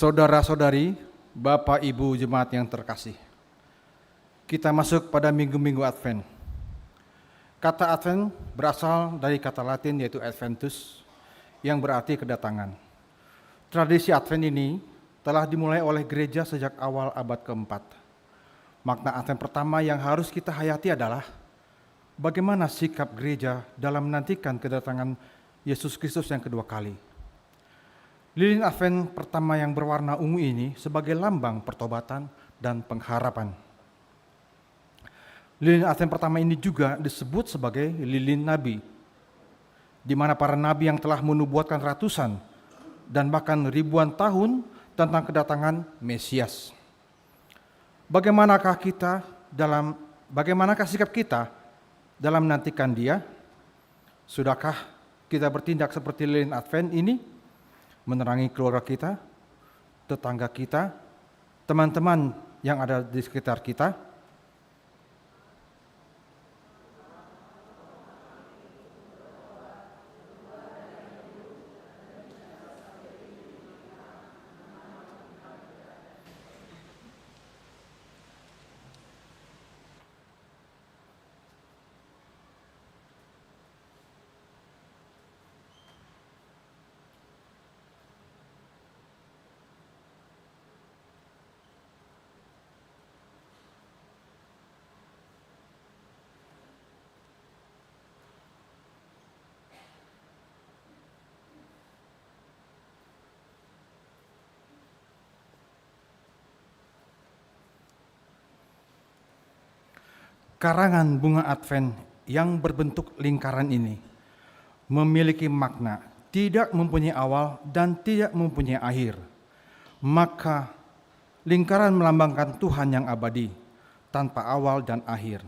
Saudara-saudari, Bapak Ibu Jemaat yang terkasih, kita masuk pada minggu-minggu Advent. Kata Advent berasal dari kata Latin yaitu Adventus, yang berarti kedatangan. Tradisi Advent ini telah dimulai oleh gereja sejak awal abad keempat. Makna Advent pertama yang harus kita hayati adalah bagaimana sikap gereja dalam menantikan kedatangan Yesus Kristus yang kedua kali. Lilin Advent pertama yang berwarna ungu ini sebagai lambang pertobatan dan pengharapan. Lilin Advent pertama ini juga disebut sebagai lilin nabi, di mana para nabi yang telah menubuatkan ratusan dan bahkan ribuan tahun tentang kedatangan Mesias. Bagaimanakah sikap kita dalam menantikan Dia? Sudahkah kita bertindak seperti lilin Advent ini? Menerangi keluarga kita, tetangga kita, teman-teman yang ada di sekitar kita. Karangan bunga Advent yang berbentuk lingkaran ini memiliki makna tidak mempunyai awal dan tidak mempunyai akhir. Maka lingkaran melambangkan Tuhan yang abadi, tanpa awal dan akhir.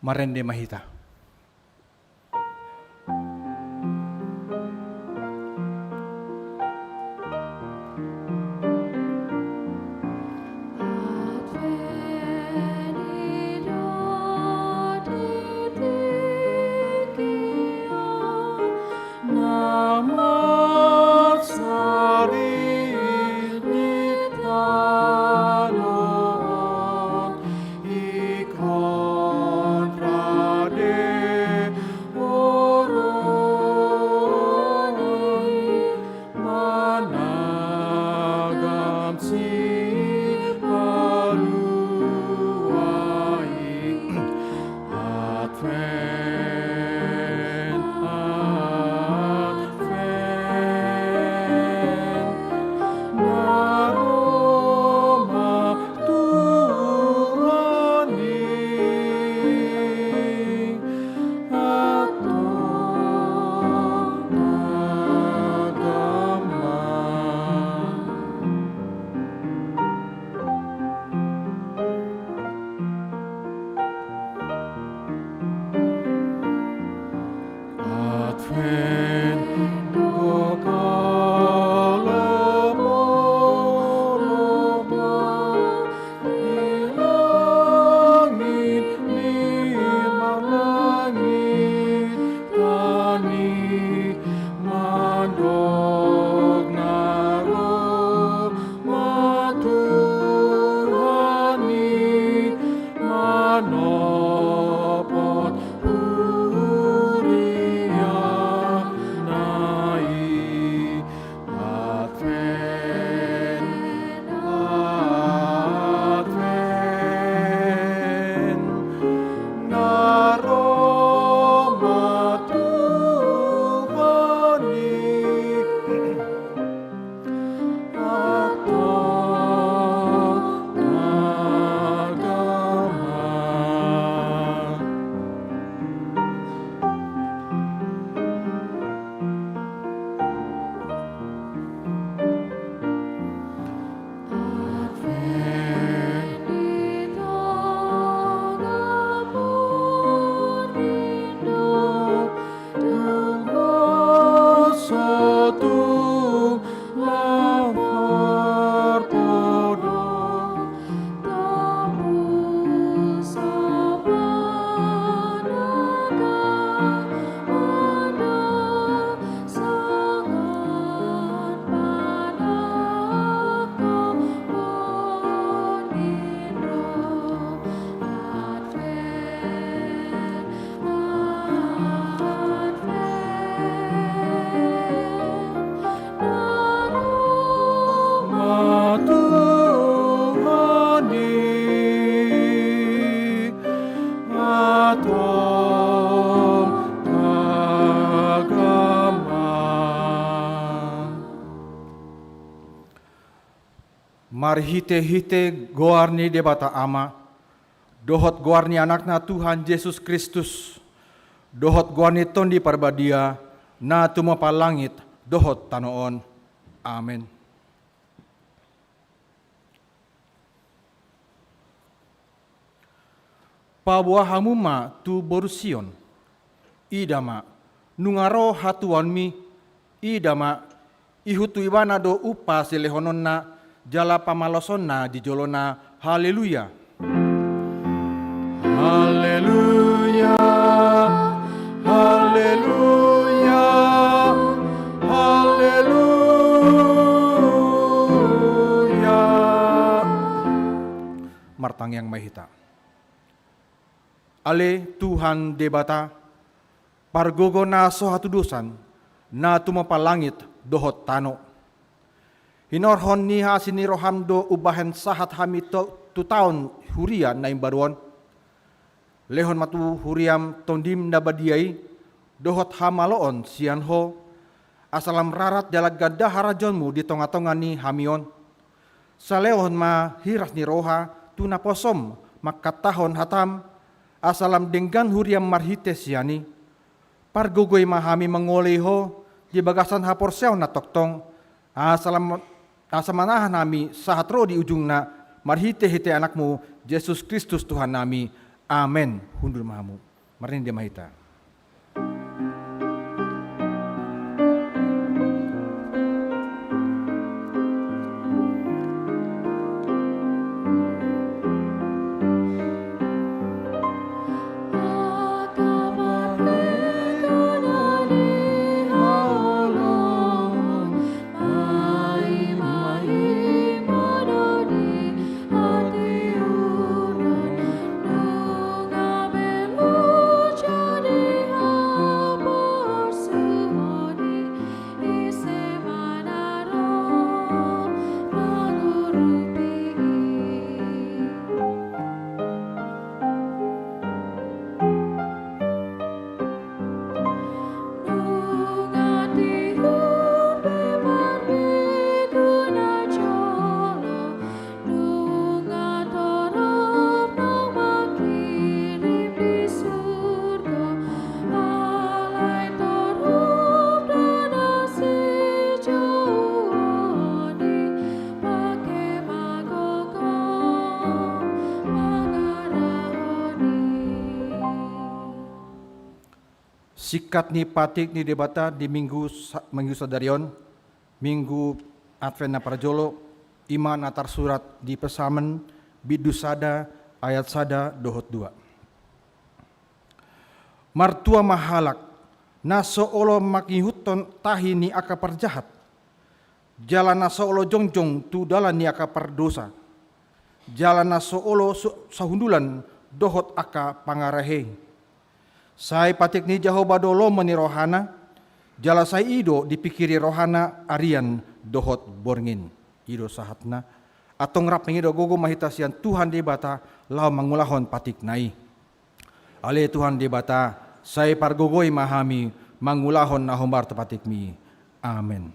Marende Mahita. Day. Mari hite-hite goarni debata ama, dohot goarni anakna Tuhan Yesus Kristus, dohot goarni tondi parbadia, na tumapa langit, dohot tanoon. Amen. Pabuahamuma tu borusion, idama, nungaro hatuanmi, idama, ihutu ibana do upa silehononna, jala pamalosonna di jolona, haleluya. Haleluya, haleluya, haleluya. Martang yang mahita. Ale Tuhan debata, pargogo na sohatu dosan, na tumapalangit dohot tano. Hinorhon ni hasini rohamdo ubahen sahat hamito tu taon huria na imbaruan. Lehon matu huriam tondim nabadiai dohot hamaloon sianho. Asalam rarat dalag gada harajonmu di tonga-tonga ni hamion. Salehon ma hiras ni roha tu naposom makatahon hatam. Asalam denggan huriam marhite siani. Pargogoy mahami mengoleho di bagasan haporsew na toktong. Asamanahan nami sahatro di ujung na marhite-hite anakmu Yesus Kristus Tuhan nami. Amen. Hundur mahamu. Marin dia mahita. Sikat ni patik ni debata di minggu sadarion, minggu Advent na parjolo, iman atar surat di pesamen, bidu sada, ayat sada, dohot dua. Martua mahalak, naso olo makihuton tahi ni aka perjahat, jalan naso olo jongjong tu dalan ni aka perdosa, jalan naso olo sahundulan dohot aka pangarahe. Sai patik ni Jehovah dolo meni rohana, jala sai ido dipikiri rohana arian dohot borngin. Ido sahatna, atong rap mengido gogo mahitasian Tuhan debata lau mangulahon patik nai. Ale Tuhan debata, sai pargogoi mahami mangulahon nahombar tepatik mi. Amen.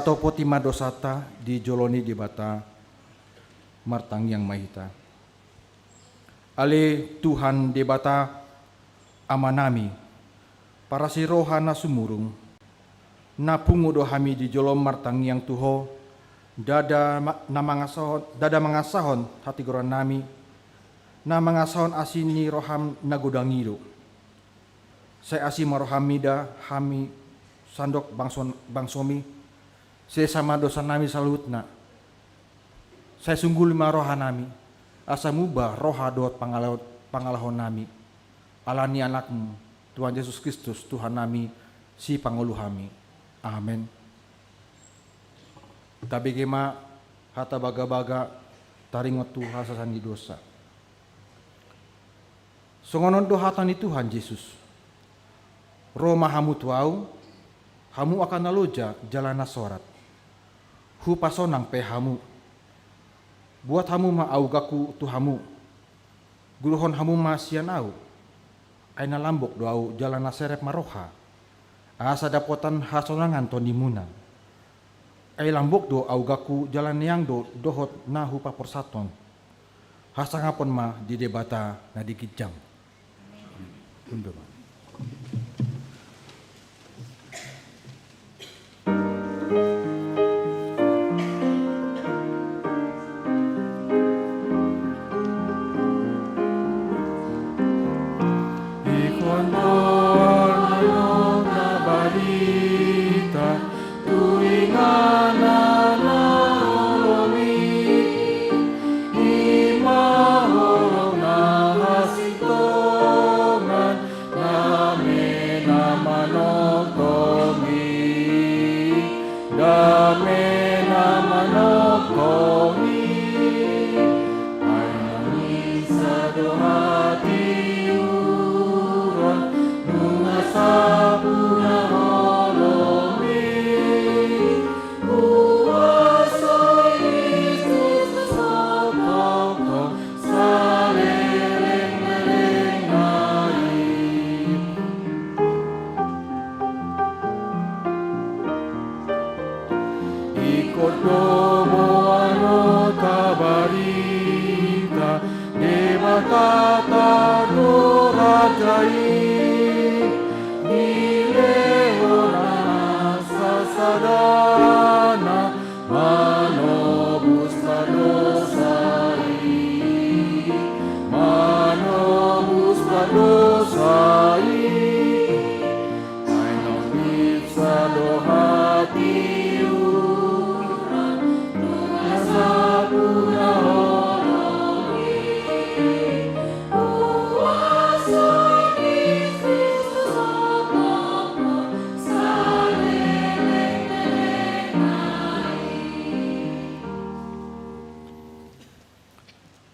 Sato potima dosata di joloni di bata martang yang mahita. Ale Tuhan di bata amanami para si rohana sumurung na pungudo hami di jolom martang yang tuho dada mangasahon hati goran nami na mangasahon asini roham nagudangido. Saya asi marohamida hami sandok bangsomi saya sama dosa nami salutna. Saya sungguh lima roha nami asa mubah roha dot pangalahon nami alani anakmu Tuhan Yesus Kristus Tuhan nami si pangulu hami. Amin. Tapi gema hata baga-baga taringot Tuhan sasani dosa. Songonon dohatan itu Tuhan Yesus. Roma hamu tuau, hamu akan naloja jalana sorat. Hu pasonang pe hamu. Buat hamu ma augaku tu hamu. Guluhon hamu ma sianau. Aina lambok doau jalana serep maroha. Asa dapotan hasonangan tondimuna. Ai lambok do augaku jalan yang do dohot nahu paporsaton. Hasangapon ma di debata na dikijam. Undur.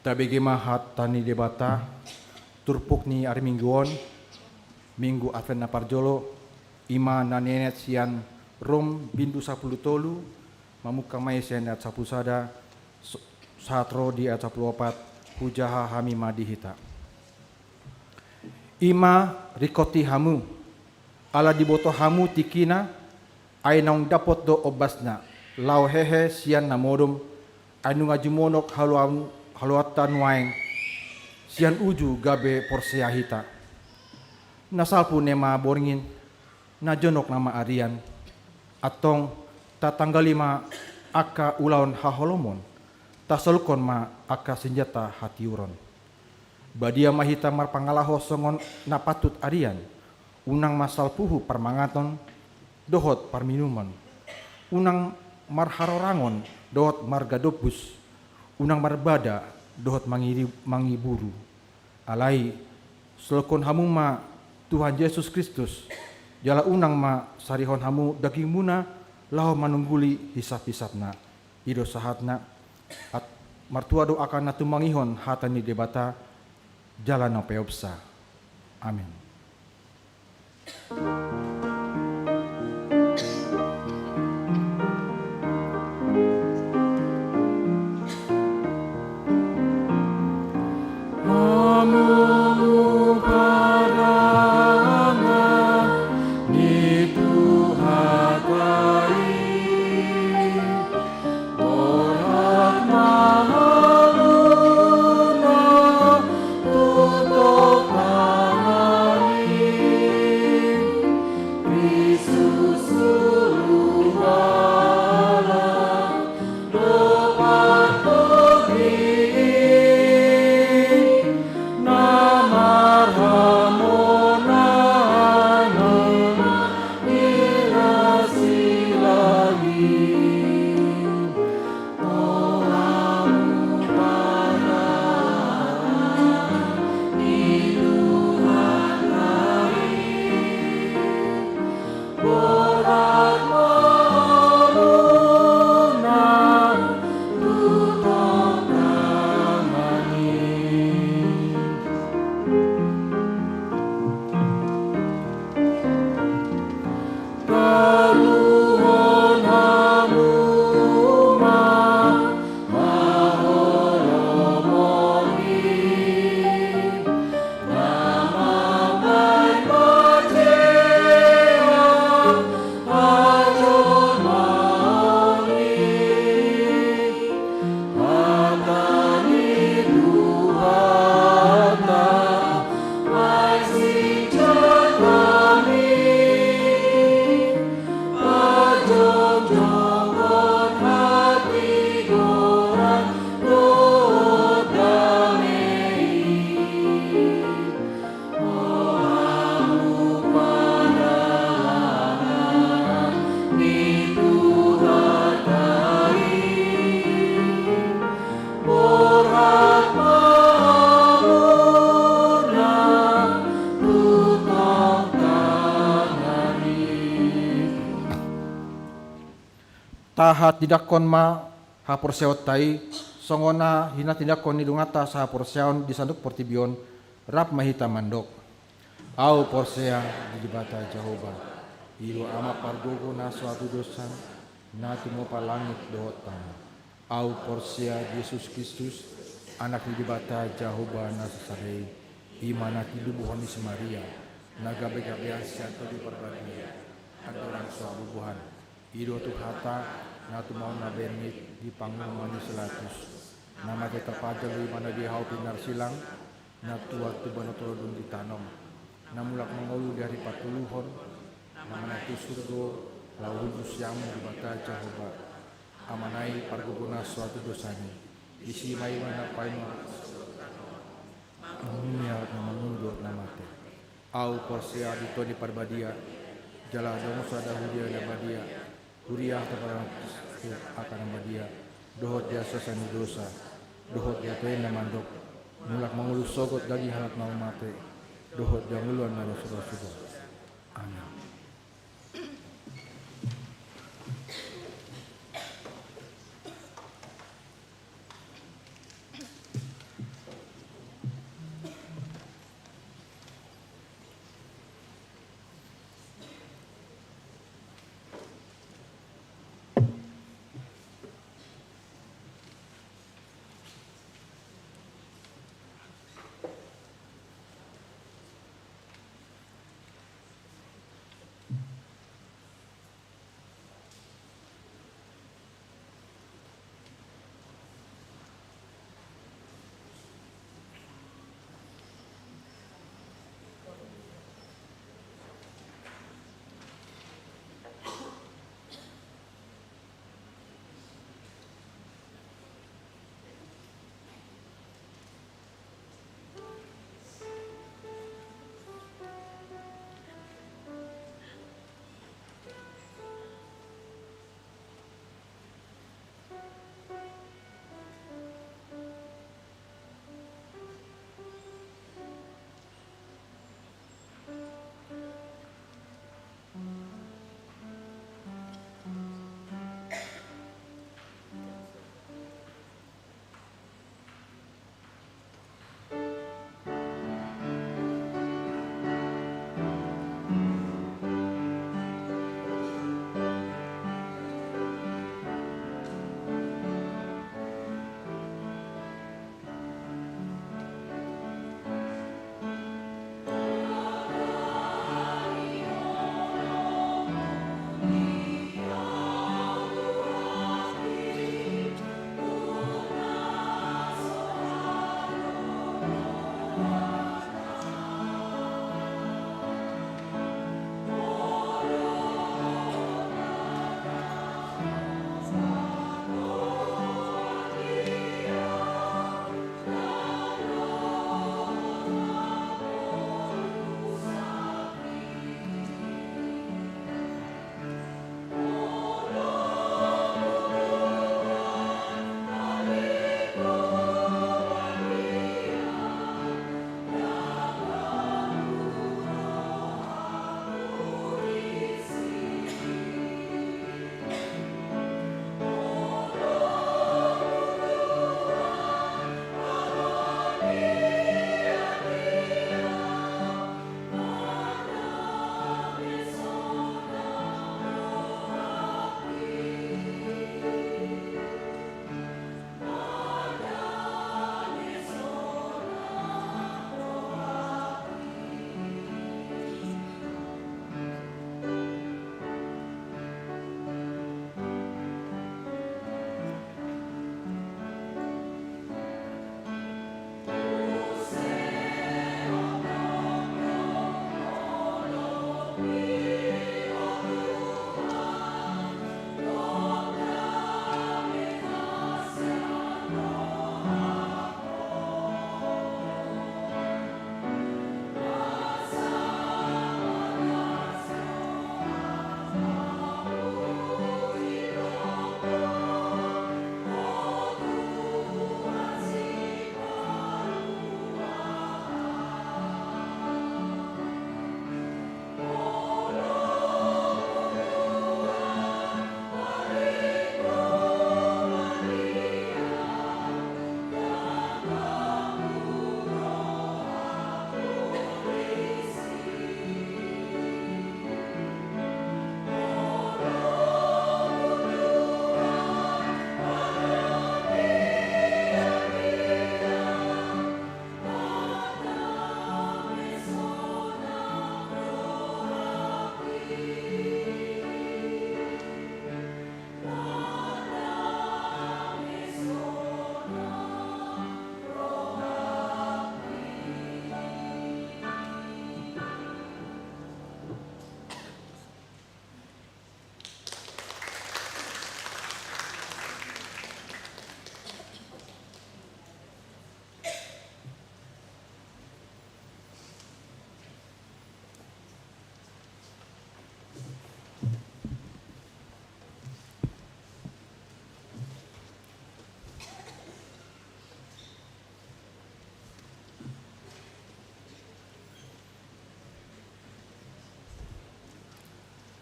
Tabigi mahat tani debata turpuk ni ari mingguon minggu Advent na parjolo ima na nenet sian rom bindu 10 tolu mamuka mai sian at 10 sada satro di at 14 hujaha hami madihita ima rikoti hamu ala diboto hamu tikina ay naung dapot do obasna lau hehe sian na modom anu ngajumonok haluatan waeng sian uju gabe porsiahita nasalpu nema boringin na jonok nama arian atong tatanggali ma aka ulaon haholomon tasolkon ma aka senjata hatiuron badia mahita mar pangalaho songon na patut arian unang masal puhu parmangaton dohot parminuman unang marharorangon dohot margadopus unang marbada dohot mangiburu alai selokon hamu ma Tuhan Yesus Kristus jala unang ma sarihon hamu daging muna laho manungguli hisap-hisapna ido sahatna at martua do akan natumangihon hatani debata jala na peopsa. Amin. saha tidak kon ma ha porseot tai songona hina tidak kon nidungata saha porseon di sanduk portibion rap mahita mandok au porsea di bata Jehovah ilu ama pargogo na suatu dosa na tumo palangit dotan au porsea Yesus Kristus anak di bata Jehovah na sasarei imana tidubuhan di Maria naga begabean siato di perbadia adoran suabubuhan ido tu hata na tumo na benit di panggung mani selatus nama kita pajal di mana di hau pinar silang na tua tu banotolodun di tanom na mulak mengolu dari patuluhon na manatu surgo laulus yang di bata Jehovah amanai parguguna suatu dosanya isi mai mana paino mengunyal na mengundur na mate au porsia dito di parbadia jala dong sada hudia na badia huria kepada akan badia dohot dia sesani dosa dohot dia tuin na mandok mulak mengulus sogot lagi halak mau mate dohot dia nguluan na dosa-dosa amin.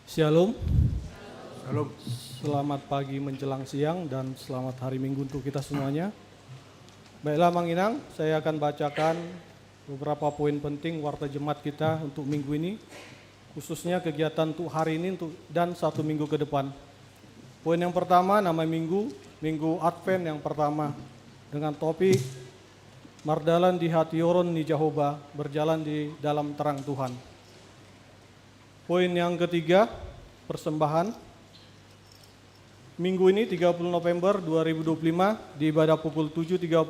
Shalom. Shalom. Selamat pagi menjelang siang dan selamat hari Minggu untuk kita semuanya. Baiklah Mang Inang, saya akan bacakan beberapa poin penting warta jemaat kita untuk minggu ini, khususnya kegiatan untuk hari ini dan 1 minggu ke depan. Poin yang pertama, nama minggu Advent yang pertama, dengan topik Mardalan di hati Yoron ni Jehovah, berjalan di dalam terang Tuhan. Poin yang ketiga, persembahan. Minggu ini 30 November 2025 di ibadah pukul 7.30,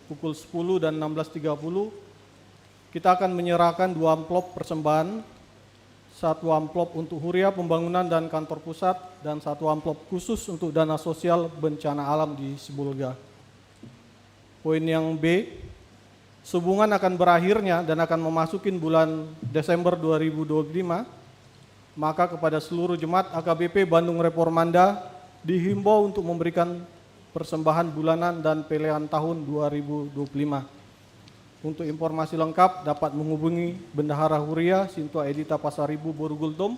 pukul 10 dan 16.30 kita akan menyerahkan 2 amplop persembahan, 1 amplop untuk Huria Pembangunan dan Kantor Pusat dan 1 amplop khusus untuk dana sosial bencana alam di Sibolga. Poin yang B, sehubungan akan berakhirnya dan akan memasukin bulan Desember 2025, maka kepada seluruh jemaat AKBP Bandung Reformanda dihimbau untuk memberikan persembahan bulanan dan pelehan tahun 2025. Untuk informasi lengkap dapat menghubungi Bendahara Huria Sintua Edita Pasaribu Borugultom,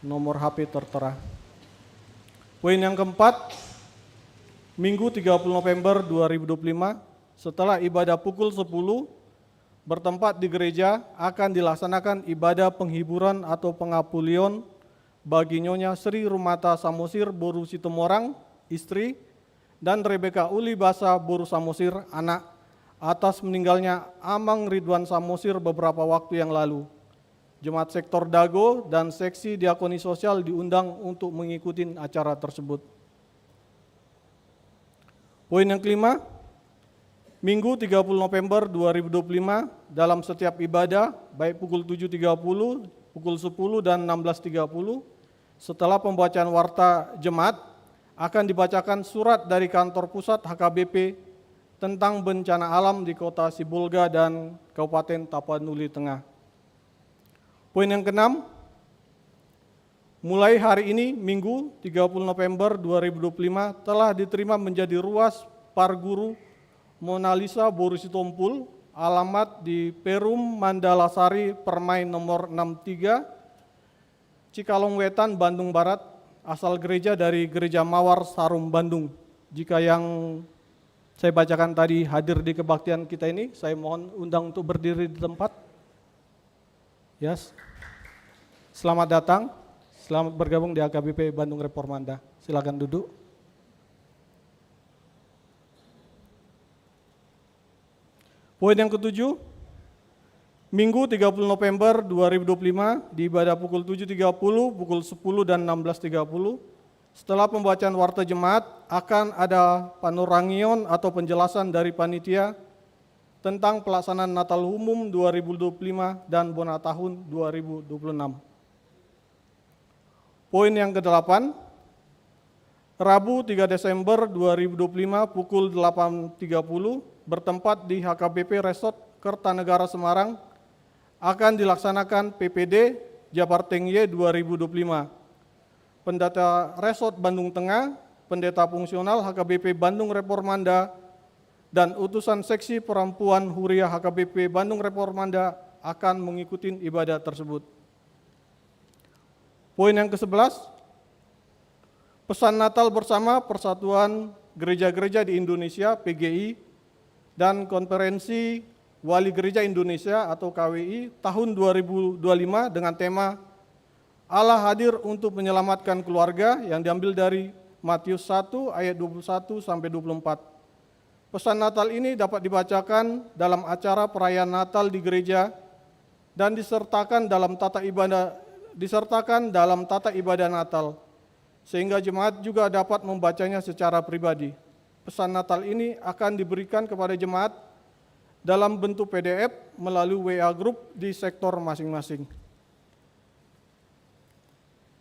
nomor HP tertera. Poin yang keempat, Minggu 30 November 2025 setelah ibadah pukul 10 bertempat di gereja akan dilaksanakan ibadah penghiburan atau pengapulion bagi Nyonya Sri Rumata Samosir Boru Sitomorang, istri, dan Rebeka Uli Basa Boru Samosir, anak, atas meninggalnya Amang Ridwan Samosir beberapa waktu yang lalu. Jemaat Sektor Dago dan Seksi Diakoni Sosial diundang untuk mengikuti acara tersebut. Poin yang kelima, Minggu 30 November 2025 dalam setiap ibadah, baik pukul 7.30, pukul 10 dan 16.30, setelah pembacaan warta jemaat, akan dibacakan surat dari kantor pusat HKBP tentang bencana alam di kota Sibolga dan Kabupaten Tapanuli Tengah. Poin yang keenam, mulai hari ini, Minggu 30 November 2025, telah diterima menjadi ruas Parguru Mona Lisa Boru Sitompul, alamat di Perum Mandalasari Permai nomor 63, Cikalong Wetan, Bandung Barat, asal gereja dari Gereja Mawar Sarum, Bandung. Jika yang saya bacakan tadi hadir di kebaktian kita ini, saya mohon undang untuk berdiri di tempat. Yes. Selamat datang. Selamat bergabung di AKBP Bandung Reformanda. Silakan duduk. Poin yang ketujuh, Minggu 30 November 2025 di ibadah pukul 7.30, pukul 10 dan 16.30, setelah pembacaan warta jemaat akan ada panorangion atau penjelasan dari panitia tentang pelaksanaan Natal Umum 2025 dan Bona Tahun 2026. Poin yang ke-8, Rabu 3 Desember 2025 pukul 8.30 bertempat di HKBP Resort Kertanegara Semarang akan dilaksanakan PPD Jabar Tengye 2025. Pendeta Resort Bandung Tengah, Pendeta Fungsional HKBP Bandung Reformanda, dan utusan seksi perempuan Huria HKBP Bandung Reformanda akan mengikuti ibadah tersebut. Poin yang ke-11, pesan Natal bersama Persatuan Gereja-Gereja di Indonesia PGI dan Konferensi Wali Gereja Indonesia atau KWI tahun 2025 dengan tema Allah hadir untuk menyelamatkan keluarga yang diambil dari Matius 1 ayat 21 sampai 24. Pesan Natal ini dapat dibacakan dalam acara perayaan Natal di gereja dan disertakan dalam tata ibadah Natal, sehingga jemaat juga dapat membacanya secara pribadi. Pesan Natal ini akan diberikan kepada jemaat dalam bentuk PDF melalui WA Group di sektor masing-masing.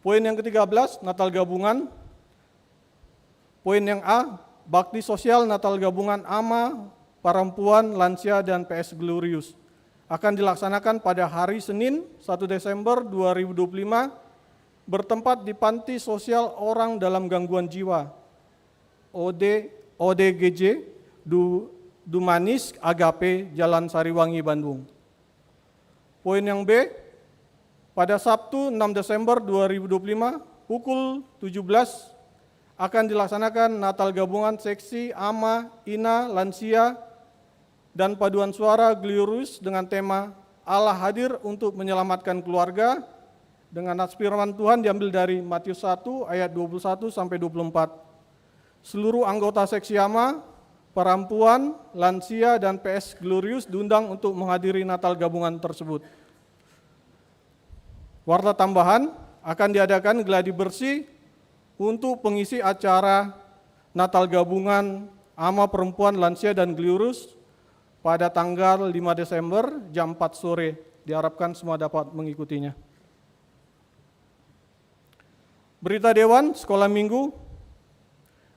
Poin yang ke-13, Natal Gabungan. Poin yang A, Bakti Sosial Natal Gabungan AMA, Perempuan, Lansia, dan PS Glorious akan dilaksanakan pada hari Senin 1 Desember 2025 bertempat di Panti Sosial Orang Dalam Gangguan Jiwa ODGJ Dumanis Agape Jalan Sariwangi Bandung. Poin yang B, Pada Sabtu 6 Desember 2025 pukul 17 akan dilaksanakan Natal Gabungan Seksi AMA, INA, Lansia, dan paduan suara Glorious dengan tema Allah hadir untuk menyelamatkan keluarga dengan nats firman Tuhan diambil dari Matius 1 ayat 21 sampai 24. Seluruh anggota seksi AMA, perempuan, lansia, dan PS Glorious diundang untuk menghadiri Natal Gabungan tersebut. Warta tambahan akan diadakan gladi bersih untuk pengisi acara Natal Gabungan AMA Perempuan, Lansia, dan Glorious pada tanggal 5 Desember jam 4 sore. Diharapkan semua dapat mengikutinya. Berita Dewan Sekolah Minggu,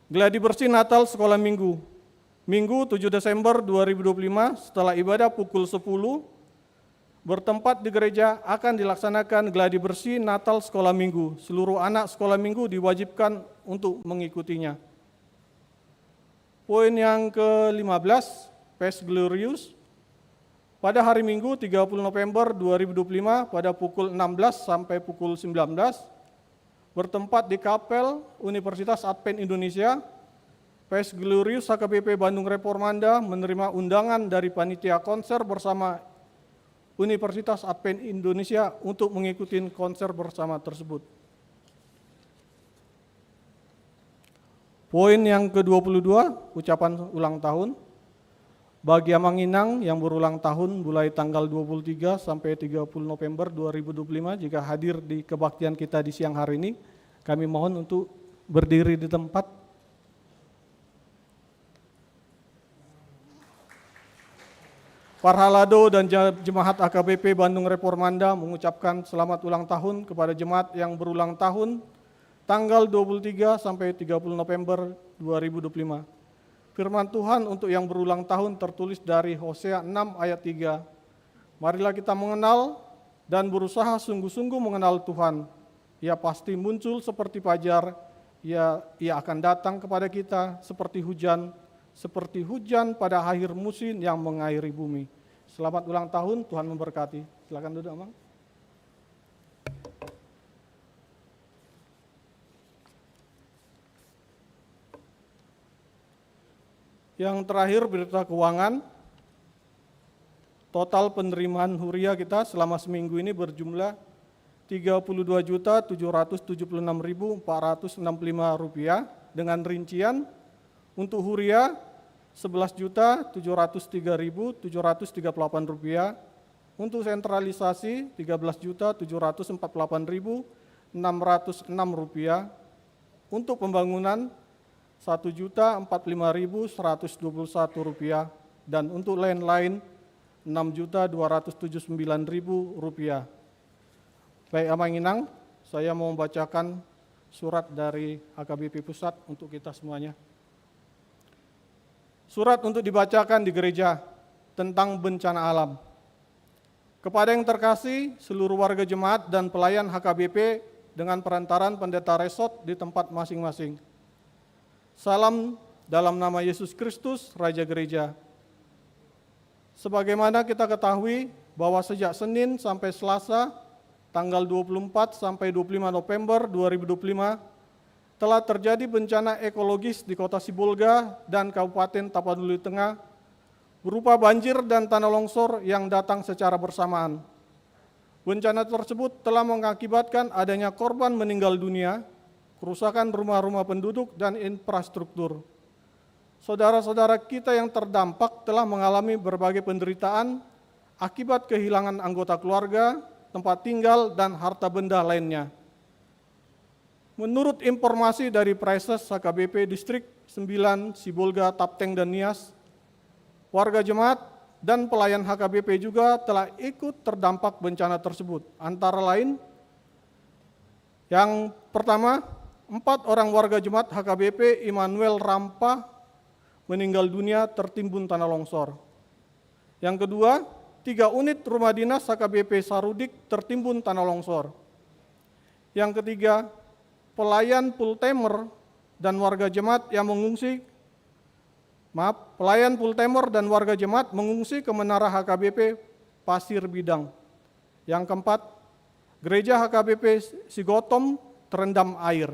gladi bersih Natal Sekolah Minggu. Minggu 7 Desember 2025 setelah ibadah pukul 10 bertempat di gereja akan dilaksanakan gladi bersih Natal Sekolah Minggu. Seluruh anak sekolah minggu diwajibkan untuk mengikutinya. Poin yang ke-15, PS Glorious. Pada hari Minggu 30 November 2025 pada pukul 16 sampai pukul 19 bertempat di Kapel Universitas Advent Indonesia. PS Glorious HKBP Bandung Reformanda menerima undangan dari panitia konser bersama Universitas Advent Indonesia untuk mengikuti konser bersama tersebut. Poin yang ke-22, ucapan ulang tahun. Bagi Amanginang yang berulang tahun mulai tanggal 23 sampai 30 November 2025 jika hadir di kebaktian kita di siang hari ini, kami mohon untuk berdiri di tempat. Parhalado dan Jemaat AKBP Bandung Reformanda mengucapkan selamat ulang tahun kepada jemaat yang berulang tahun tanggal 23 sampai 30 November 2025. Firman Tuhan untuk yang berulang tahun tertulis dari Hosea 6 ayat 3. Marilah kita mengenal dan berusaha sungguh-sungguh mengenal Tuhan. Ia pasti muncul seperti fajar, ia akan datang kepada kita seperti hujan pada akhir musim yang mengairi bumi. Selamat ulang tahun, Tuhan memberkati. Silakan duduk, Amang. Yang terakhir berita keuangan. Total penerimaan huria kita selama seminggu ini berjumlah Rp32.776.465 dengan rincian untuk huria Rp11.703.738, untuk sentralisasi Rp13.748.606, untuk pembangunan Rp1.045.121, dan untuk lain-lain Rp6.279.000. Baik Amanginang, saya mau membacakan surat dari HKBP Pusat untuk kita semuanya. Surat untuk dibacakan di gereja tentang bencana alam. Kepada yang terkasih, seluruh warga jemaat dan pelayan HKBP dengan perantaran pendeta resort di tempat masing-masing. Salam dalam nama Yesus Kristus, Raja Gereja. Sebagaimana kita ketahui bahwa sejak Senin sampai Selasa, tanggal 24 sampai 25 November 2025, telah terjadi bencana ekologis di Kota Sibolga dan Kabupaten Tapanuli Tengah berupa banjir dan tanah longsor yang datang secara bersamaan. Bencana tersebut telah mengakibatkan adanya korban meninggal dunia, kerusakan rumah-rumah penduduk dan infrastruktur. Saudara-saudara kita yang terdampak telah mengalami berbagai penderitaan akibat kehilangan anggota keluarga, tempat tinggal, dan harta benda lainnya. Menurut informasi dari Preses HKBP Distrik 9 Sibolga, Tapteng, dan Nias, warga jemaat dan pelayan HKBP juga telah ikut terdampak bencana tersebut. Antara lain, yang pertama, 4 orang warga jemaat HKBP Immanuel Rampa meninggal dunia tertimbun tanah longsor. Yang kedua, 3 unit rumah dinas HKBP Sarudik tertimbun tanah longsor. Yang ketiga, pelayan full-timer dan warga jemaat yang mengungsi, pelayan full-timer dan warga jemaat mengungsi ke menara HKBP Pasir Bidang. Yang keempat, Gereja HKBP Sigotom terendam air.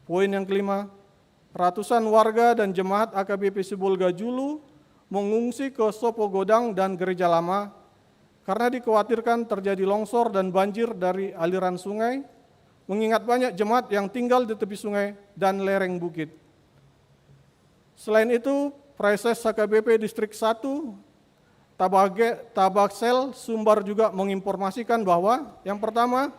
Poin yang kelima, ratusan warga dan jemaat HKBP Sibolga Julu mengungsi ke Sopo Godang dan Gereja Lama karena dikhawatirkan terjadi longsor dan banjir dari aliran sungai, mengingat banyak jemaat yang tinggal di tepi sungai dan lereng bukit. Selain itu, Preses HKBP Distrik 1 Tabaksel Sumbar juga menginformasikan bahwa yang pertama,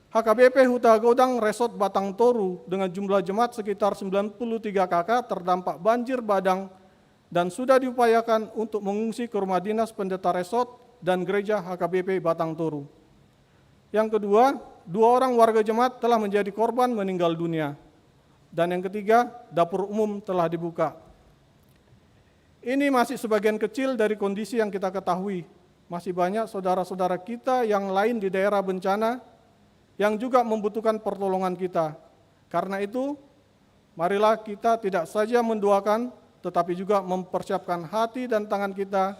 HKBP Huta Godang Resort Batang Toru dengan jumlah jemaat sekitar 93 KK terdampak banjir bandang dan sudah diupayakan untuk mengungsi ke rumah dinas pendeta resort dan gereja HKBP Batang Toru. Yang kedua, 2 orang warga jemaat telah menjadi korban meninggal dunia. Dan yang ketiga, dapur umum telah dibuka. Ini masih sebagian kecil dari kondisi yang kita ketahui. Masih banyak saudara-saudara kita yang lain di daerah bencana yang juga membutuhkan pertolongan kita. Karena itu, marilah kita tidak saja mendoakan, tetapi juga mempersiapkan hati dan tangan kita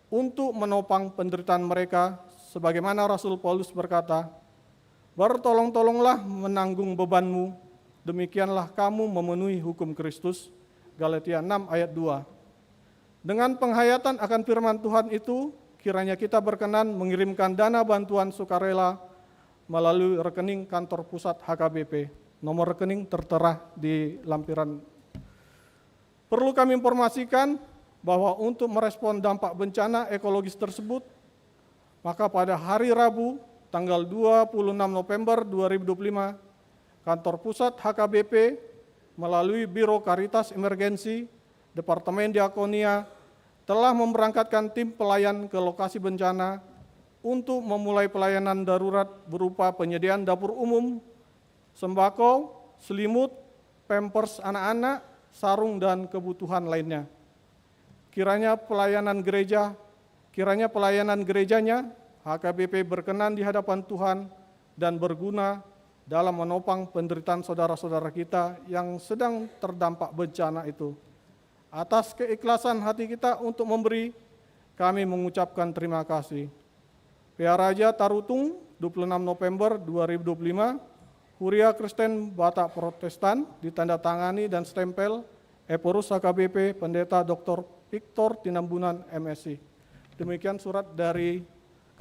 untuk menopang penderitaan mereka, sebagaimana Rasul Paulus berkata, "Bertolong-tolonglah menanggung bebanmu, demikianlah kamu memenuhi hukum Kristus." Galatia 6 ayat 2. Dengan penghayatan akan firman Tuhan itu, kiranya kita berkenan mengirimkan dana bantuan sukarela melalui rekening kantor pusat HKBP. Nomor rekening tertera di lampiran. Perlu kami informasikan bahwa untuk merespon dampak bencana ekologis tersebut, maka pada hari Rabu, tanggal 26 November 2025, kantor pusat HKBP melalui Biro Karitas Emergensi, Departemen Diakonia, telah memberangkatkan tim pelayan ke lokasi bencana untuk memulai pelayanan darurat berupa penyediaan dapur umum, sembako, selimut, pampers anak-anak, sarung, dan kebutuhan lainnya. Kiranya pelayanan gerejanya, HKBP berkenan di hadapan Tuhan dan berguna dalam menopang penderitaan saudara-saudara kita yang sedang terdampak bencana itu. Atas keikhlasan hati kita untuk memberi, kami mengucapkan terima kasih. PA Raja Tarutung, 26 November 2025, Huria Kristen Batak Protestan, ditandatangani dan stempel Eporus HKBP Pendeta Dr. Victor Tinambunan MSc. Demikian surat dari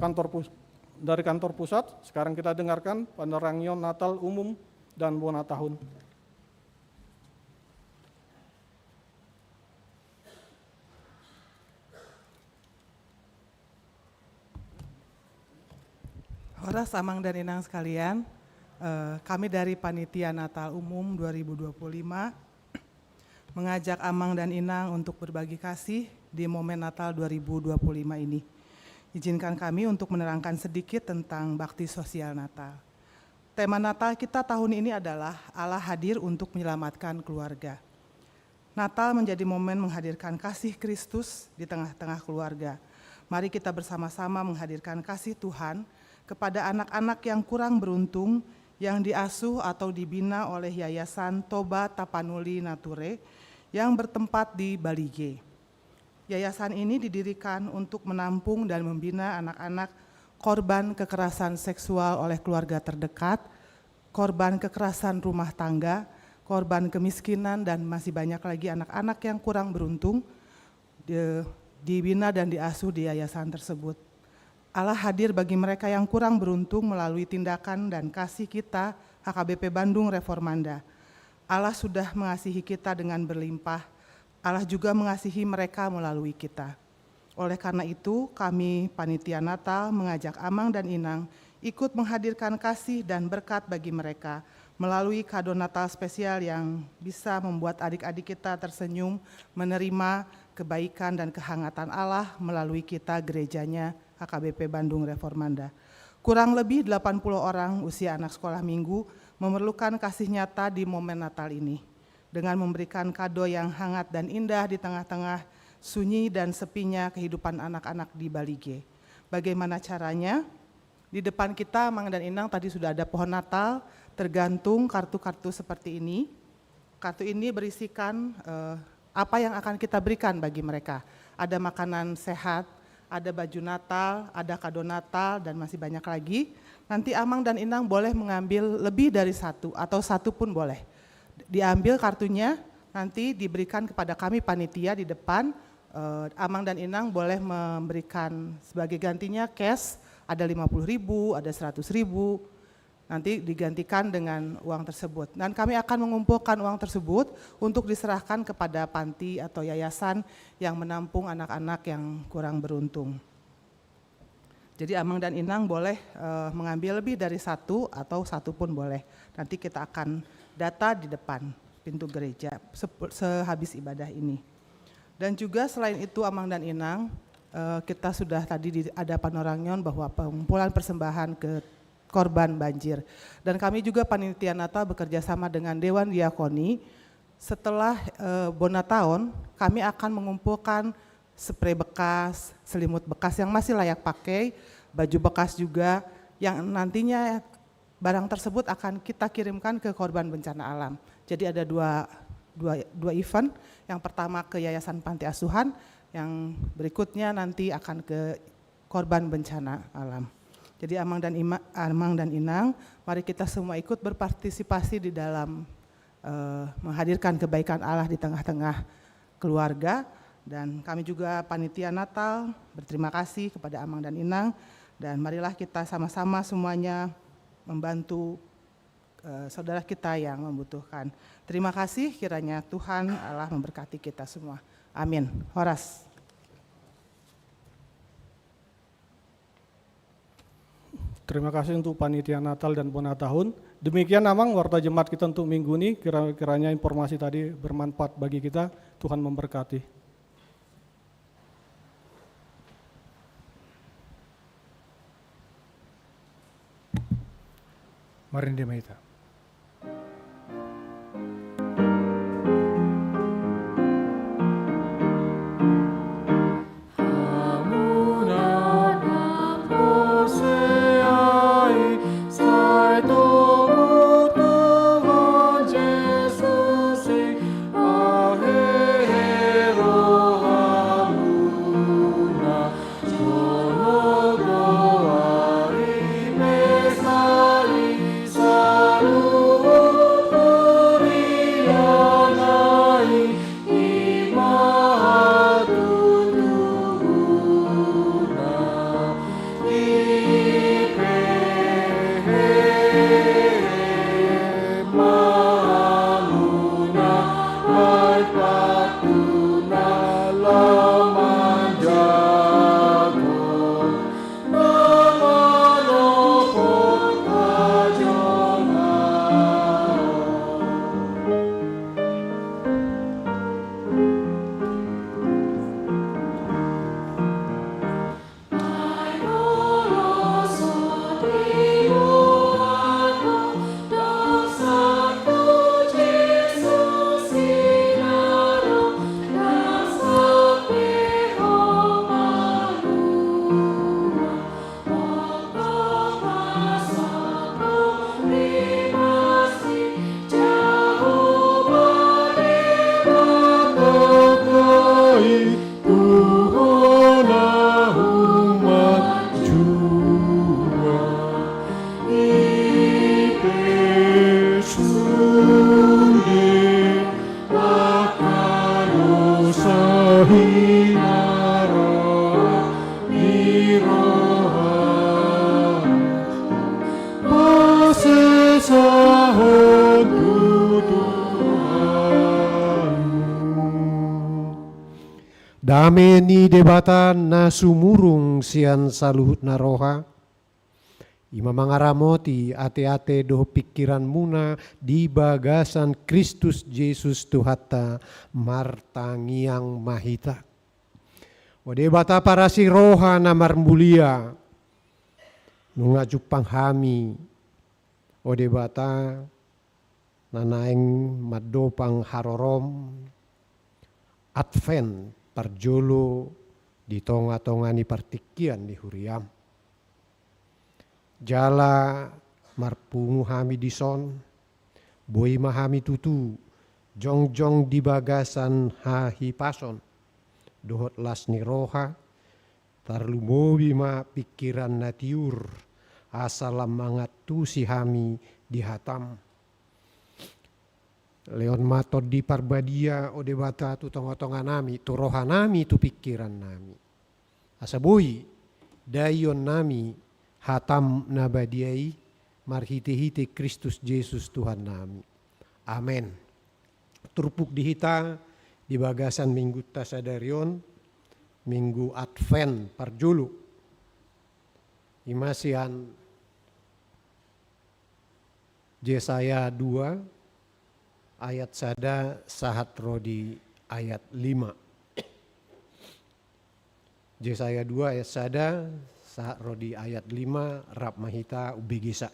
kantor pusat. Sekarang kita dengarkan penerangan Natal umum dan Bona Tahun. Horas, Amang dan Inang sekalian, kami dari Panitia Natal Umum 2025 mengajak Amang dan Inang untuk berbagi kasih di momen Natal 2025 ini. Izinkan kami untuk menerangkan sedikit tentang bakti sosial Natal. Tema Natal kita tahun ini adalah Allah hadir untuk menyelamatkan keluarga. Natal menjadi momen menghadirkan kasih Kristus di tengah-tengah keluarga. Mari kita bersama-sama menghadirkan kasih Tuhan kepada anak-anak yang kurang beruntung yang diasuh atau dibina oleh Yayasan Toba Tapanuli Nature yang bertempat di Balige. Yayasan ini didirikan untuk menampung dan membina anak-anak korban kekerasan seksual oleh keluarga terdekat, korban kekerasan rumah tangga, korban kemiskinan, dan masih banyak lagi anak-anak yang kurang beruntung dibina dan diasuh di yayasan tersebut. Allah hadir bagi mereka yang kurang beruntung melalui tindakan dan kasih kita HKBP Bandung Reformanda. Allah sudah mengasihi kita dengan berlimpah. Allah juga mengasihi mereka melalui kita. Oleh karena itu, kami Panitia Natal mengajak Amang dan Inang ikut menghadirkan kasih dan berkat bagi mereka melalui kado Natal spesial yang bisa membuat adik-adik kita tersenyum, menerima kebaikan dan kehangatan Allah melalui kita gerejanya HKBP Bandung Reformanda. Kurang lebih 80 orang usia anak sekolah minggu memerlukan kasih nyata di momen Natal ini. Dengan memberikan kado yang hangat dan indah di tengah-tengah sunyi dan sepinya kehidupan anak-anak di Balige. Bagaimana caranya? Di depan kita, Mang dan Inang, tadi sudah ada pohon Natal, tergantung kartu-kartu seperti ini. Kartu ini berisikan apa yang akan kita berikan bagi mereka. Ada makanan sehat, ada baju Natal, ada kado Natal, dan masih banyak lagi. Nanti Amang dan Inang boleh mengambil lebih dari satu atau satu pun boleh. Diambil kartunya, nanti diberikan kepada kami panitia di depan. Amang dan Inang boleh memberikan sebagai gantinya cash, ada 50.000, ada 100.000, nanti digantikan dengan uang tersebut. Dan kami akan mengumpulkan uang tersebut untuk diserahkan kepada panti atau yayasan yang menampung anak-anak yang kurang beruntung. Jadi Amang dan Inang boleh mengambil lebih dari satu atau satu pun boleh. Nanti kita akan data di depan pintu gereja sehabis ibadah ini. Dan juga selain itu Amang dan Inang, kita sudah tadi ada panoranyon bahwa pengumpulan persembahan ke korban banjir. Dan kami juga panitia Natal bekerja sama dengan Dewan Diakoni. Setelah Bonataon, kami akan mengumpulkan spray bekas, selimut bekas yang masih layak pakai, baju bekas juga yang nantinya barang tersebut akan kita kirimkan ke korban bencana alam. Jadi ada dua event, yang pertama ke Yayasan Panti Asuhan, yang berikutnya nanti akan ke korban bencana alam. Jadi Amang dan Inang, mari kita semua ikut berpartisipasi di dalam menghadirkan kebaikan Allah di tengah-tengah keluarga. Dan kami juga panitia Natal berterima kasih kepada Amang dan Inang, dan marilah kita sama-sama semuanya membantu saudara kita yang membutuhkan. Terima kasih, kiranya Tuhan Allah memberkati kita semua. Amin. Horas. Terima kasih untuk panitia Natal dan Bonatahun. Demikian Amang warta jemaat kita untuk minggu ini. Kiranya informasi tadi bermanfaat bagi kita. Tuhan memberkati. Mari Maita. Dame ni debata na sumurung sian saluhut na roha. Ima mangaramoti ate-ate doh pikiran muna di bagasan Kristus Yesus Tuhata martangiang mahita. O debata para si roha na marmulia nunga jupang hami. O debata nanaing madopang harorom Advent parjolo di tonga-tonga ni partikian di huriam. Jala marpungu hami dison, boi mahami tutu, jong-jong di bagasan hahi pason, dohot las ni roha, Tarlu mobi ma pikiran na tiur, asalam mangat tu si hami dihatam. Leon mato di parbadia ode bata tu tonga-tonga nami, tu roha nami tu pikiran nami. Asaboi dayon nami hatam nabadiai marhite-hite Kristus Yesus Tuhan nami. Amen. Turpuk dihita di bagasan minggu tasadarion, minggu Advent parjulu. Imasian Yesaya 2 ayat sada sahat rodi ayat 5. Yesaya 2 ayat sada sahat rodi ayat 5 rap mahita ubegisa.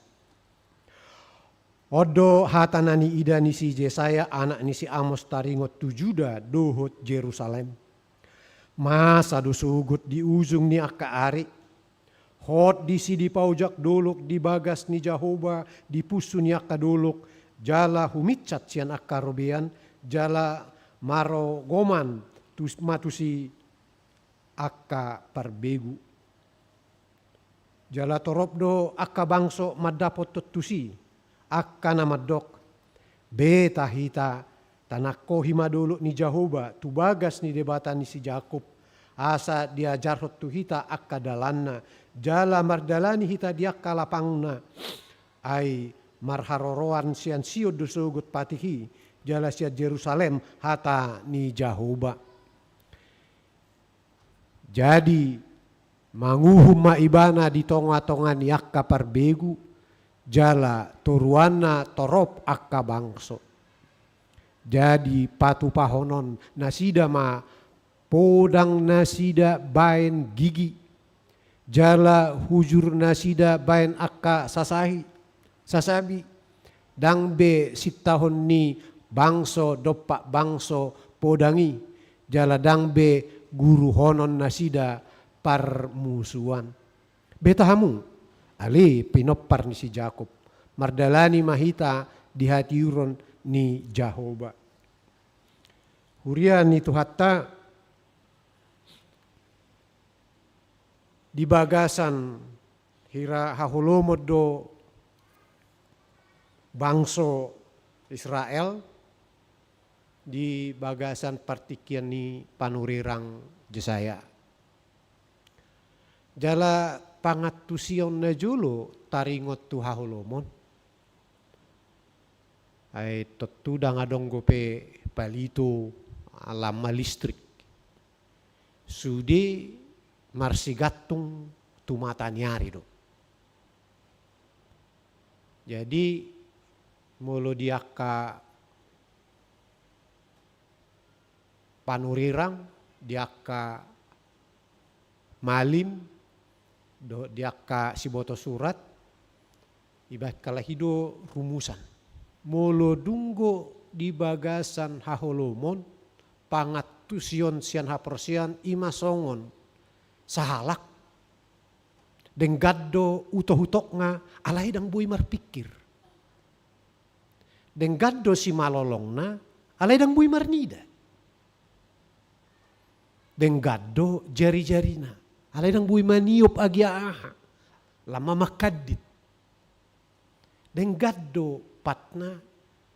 Odo hatanani ida nisi Yesaya anak nisi Amos taringot tujuda dohot Jerusalem. Masa dosugut di ujung ni akka ari. Hot di sidi paujak dolok di bagas ni Jahoba di pusu ni akka dolok. Jala humitcat sian akka robean. Jala maro goman matusi akka parbegu. Jala toropdo akka bangso madapot tusi. Akka namadok. Beta hita tanakko himadolo ni Jahoba. Tubagas ni debatan ni si Jakob. Asa dia jarhot tu hita akka dalanna. Jala mardalani hita dia kalapangna. Ai marharoroan sian sio dosogot patihi. Jala sia Jerusalem hata ni Jahoba. Jadi manguhum maibana di tonga-tonga ni akka parbegu. Jala toruana torop akka bangso. Jadi patu pahonon nasida ma podang nasida baen gigi. Jala hujur nasida baen akka sasabi. Dang be sitahon ni bangso dopak bangso podangi. Jala dang be guru honon nasida parmusuan. Betahamu ali pinopar ni si Jakob. Mardalani mahita di hati uron ni Jahoba. Hurian itu hatta di bagasan hira hahulomod do bangso Israel di bagasan partikian ni panurirang Jesaya. Jala pangatusion na julo taringot tu hahulomon. Ay tutudang adong gope palito alam malistrik. Sudi marsigatong tumatanyari do. Jadi mulu diaka panurirang, diaka malim, diaka siboto surat, ibarat kalahido rumusan. Mulu dunggo di bagasan haholomon, pangatusion sian haporsian ima songon, sahalak. Denggaddo utoh-utok nga alay dang buy marpikir. Denggaddo si malolong na alay dang buy marnida. Denggaddo jari-jari na alay dang buy maniop agya aha. Lama makadit. Denggaddo patna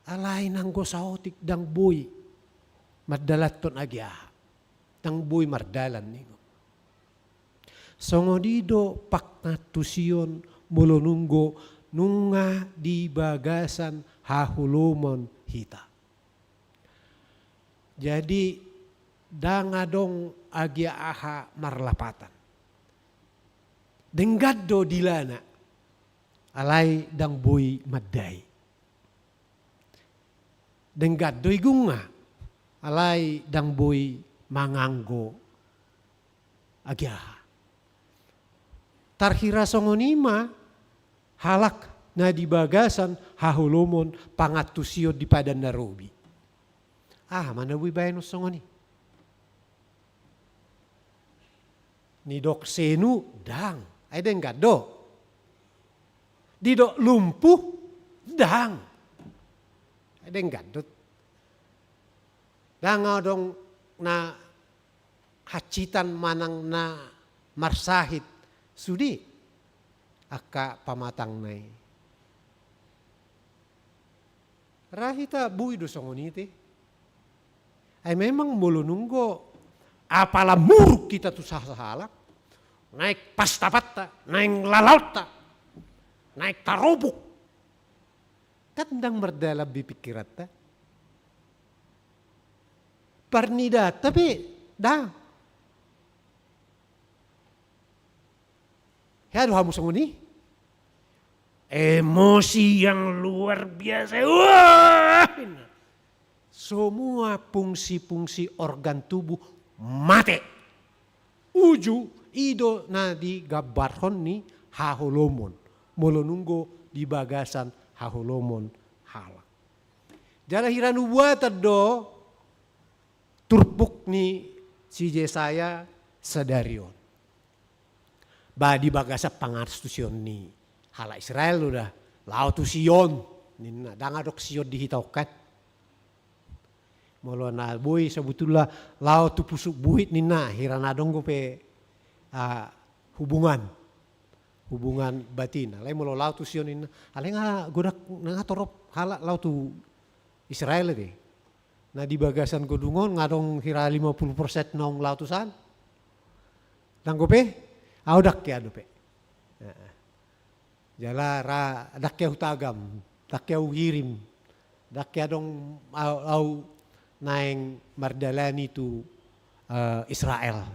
alay nang gosaotik dang buy madalaton agya aha. Dang buy mardalan ningo. Songodido paknatusion mulununggo nunga di bagasan hahulumon hita. Jadi dangadong agya aha marlapatan. Denggaddo dilana alay dang boy madday. Denggaddo igunga alay dang boy manganggo agya aha. Tarhira songonima halak na di bagasan hahulumon pangatusio di padan narobi. Mana wibayan songoni. Ni dok senu dang. Ay den gado. Di dok lumpuh dang. Ay den gadot. Dang dong na hacitan manang na marsahit sudi aka pamatang nai. Rahita bui do songonite. Ay memang mulu nunggo apala muruk kita tu sahalak. Naik pasta-pata, naik lalauta, naik tarobuk. Kandang merdala bipikirat ta. Parnida, tapi dah. Ya doa musong ini. Emosi yang luar biasa. Wah! Semua fungsi-fungsi organ tubuh mati. Uju ido na di gabarhon ni haholomon. Molo nunggo di bagasan haholomon hala. Jala hiranu buatan do turpuk ni si Jesaya sadarion. Ba di bagasa pangarstusion ni hala Israel udah lau tu Sion. Nina dangadok Sion dihitaukan. Molo na boy sebetulnya lau tu pusuk buit nina hiranadong go pe hubungan batin. Alai molo lau tu Sion nina alai nga godak nga torop hala lau tu Israel de. Na di bagasan godungon ngadong hira 50% nong lau tu san. Dang go pe audak ya do pe. Jala ra dakya hutagam, dakya uhirim, dakya dong au naeng mardalani tu Israel.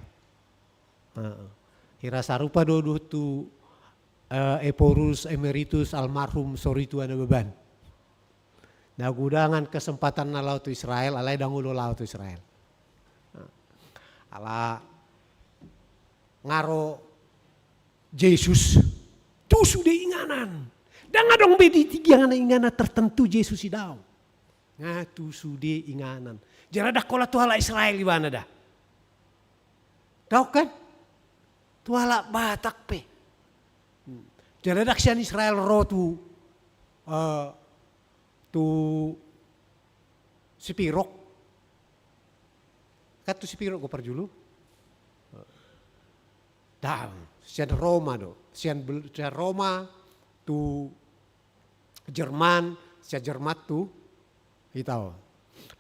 Hira sarupa dodo tu Eporus Emeritus almarhum soritu ada beban. Nah gudangan kesempatan na laut Israel, alai dangulo laut Israel. Ala ngaro Yesus tu sudah inganan. Dangan dong bedi tiga ingana tertentu Yesus idau. Ngatu sude inganan. Jara dah kola tuhala Israel di mana dah? Tahu kan? Tuhala Batak pe. Jara dah sian Israel ro tu Sipirok. Kat tu Sipirok go perjulu. Dah sian Roma do. Sian Roma tu Jerman, sian Jerman tu Itaw.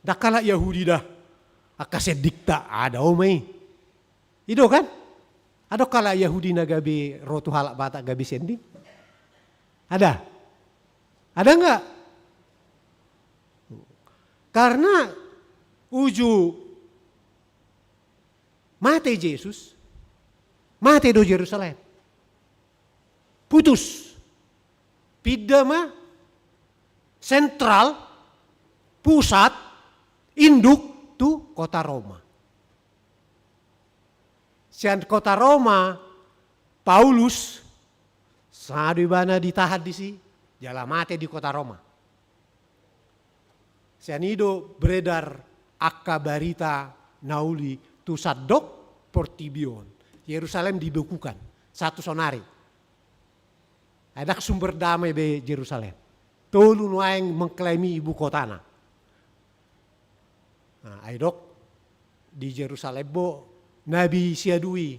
Dakala Yahudi dah akase dikta ada omai. Ido kan? Ada kala Yahudi na gabi rotu halak Batak gabi sendi? Ada? Ada enggak? Karena uju mate Yesus, mate do Yerusalem. Putus. Pidama sentral pusat induk tu kota Roma. Sian kota Roma Paulus sadu bana ditahan di si jala mate di kota Roma. Sian ido beredar akka barita nauli tu sadok portibion. Yerusalem dibekukan satu sonari. Ada sumber damai be Yerusalem. Tolu nuaeng mengklaimi ibu kotana. Nah, aidok di Yerusalem bo Nabi siadui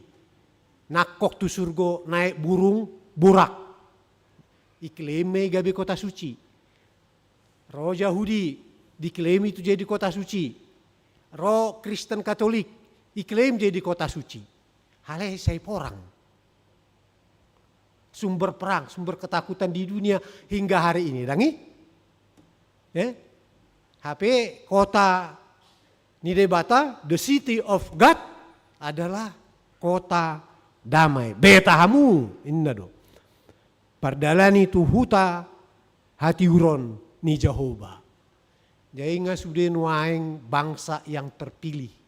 nakok tu surgo naik burung burak. Iklaimi gabi kota suci. Roh Yahudi diklaim itu jadi kota suci. Roh Kristen Katolik iklaim jadi kota suci. Halai saya porang. Sumber perang, sumber ketakutan di dunia hingga hari ini. Dangi? HP kota Nidebata, the city of God adalah kota damai. Betahamu inna do. Pardalani tu huta hati uron ni Jehovah. Jadi nga sudah nuaing bangsa yang terpilih.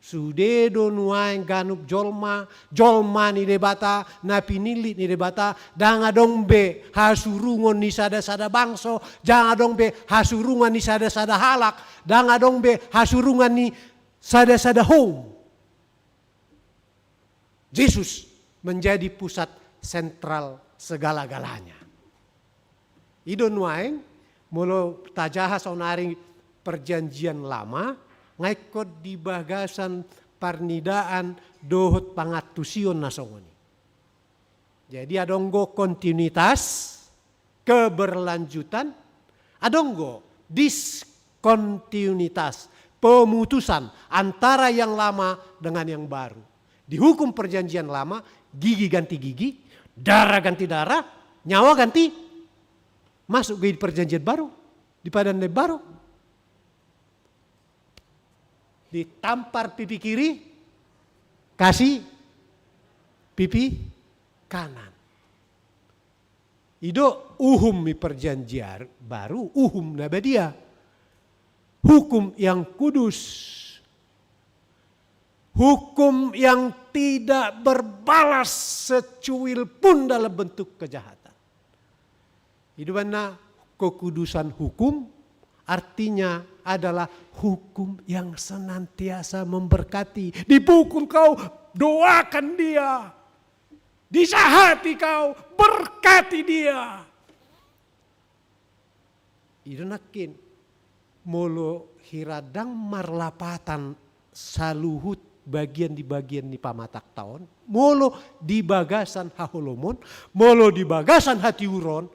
Sudah do nuaing ganup jolma ni debata na pinili ni debata danga dong be hasurungon ni sada-sada bangso, jangan dong be hasurungan ni sada-sada halak, danga dong be hasurungan ni sada-sada home. Yesus menjadi pusat sentral segala-galanya. Idon nuaing mulu tajahas onaring perjanjian lama ngaikot di bagasan parnidaan dohot pangatusion nasongoni. Jadi adonggo kontinuitas, keberlanjutan, adonggo diskontinuitas, pemutusan antara yang lama dengan yang baru. Di hukum perjanjian lama, gigi ganti gigi, darah ganti darah, nyawa ganti, masuk ke perjanjian baru, di padan baru. Ditampar pipi kiri, kasih pipi kanan. Ido uhum mi perjanjian baru, uhum nabadia. Hukum yang kudus. Hukum yang tidak berbalas secuil pun dalam bentuk kejahatan. Itu mana kekudusan hukum artinya adalah hukum yang senantiasa memberkati. Dipukul kau, doakan dia. Disahati kau, berkati dia. Itu nakin molo hiradang marlapatan saluhut bagian di pamatak tahun, molo di bagasan haholomon, molo di bagasan hatiuron,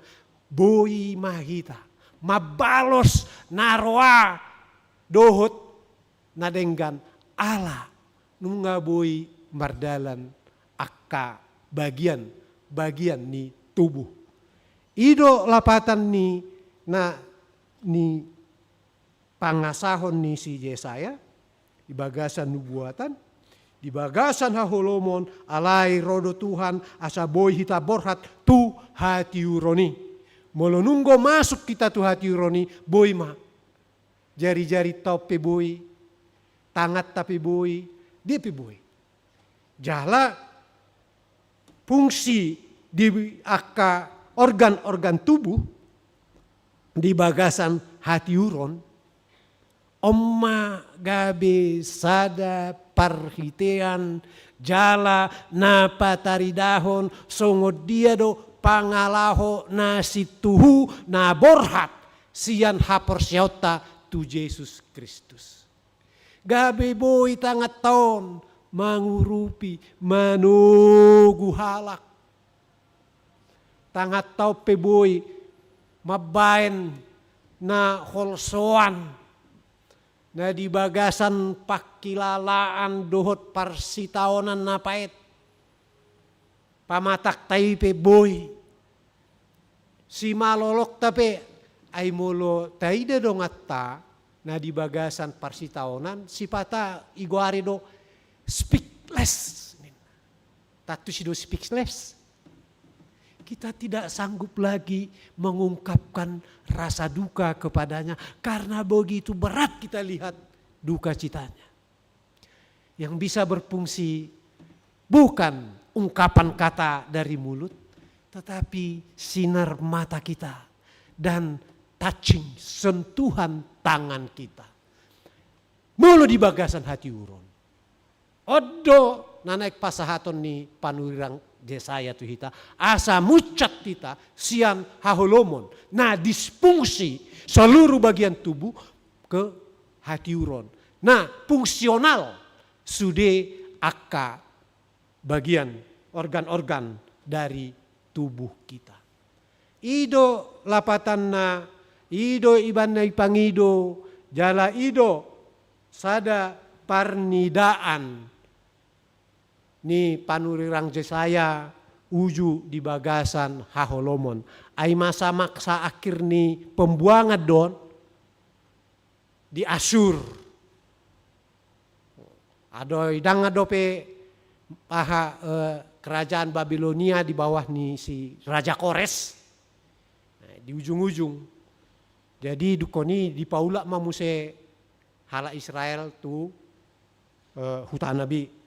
boi mahita, mabalos narwa dohot nadenggan ala nunga boi mardalan akka bagian ni tubuh. Ido lapatan ni pangasahon ni si Yesaya di bagasan nubuatan, di bagasan haholomon alai rodo Tuhan asa boy hita borhat tu hati uroni. Molo nunggo masuk kita tu hati uroni boy ma. Jari-jari tau pe boy, tangat tapi boy, dia pe boy. Jala fungsi di organ-organ tubuh di bagasan hati uron, omma gabe sada parhitean jala na pataridahon songo dia do pangalaho na situhu na borhat sian haporsiota tu Yesus Kristus. Gabe boy tangat taon mangurupi manugu halak. Tangat tau peboy mabain na holsoan na di bagasan pakilalaan dohot parsitaonan na pait. Pamatak tayo peboy. Si malolok tape ay molo tayo dong atta na di bagasan parsitaonan si pata iguari do speechless. Tatu sido speechless. Kita tidak sanggup lagi mengungkapkan rasa duka kepadanya karena begitu berat kita lihat duka citanya. Yang bisa berfungsi bukan ungkapan kata dari mulut, tetapi sinar mata kita dan touching, sentuhan tangan kita. Mulu di bagasan hati uron. Odo naik pasahaton ni panurirang Yesaya tu hita asa mucat kita sian haholomon nah disfungsi seluruh bagian tubuh ke hati uron. Nah fungsional sude akka bagian organ-organ dari tubuh kita. Ido lapatan na ido iban na ipangido jala ido sada parnidaan ni panurirang Yesaya uju di bagasan haholomon. Ay masa maksa akhir ni pembuangan don di Asyur. Adoy dang adope paha kerajaan Babilonia di bawah ni si Raja Kores. Nah, di ujung-ujung. Jadi dukoni di paula mamuse hala Israel tu hutan nabi.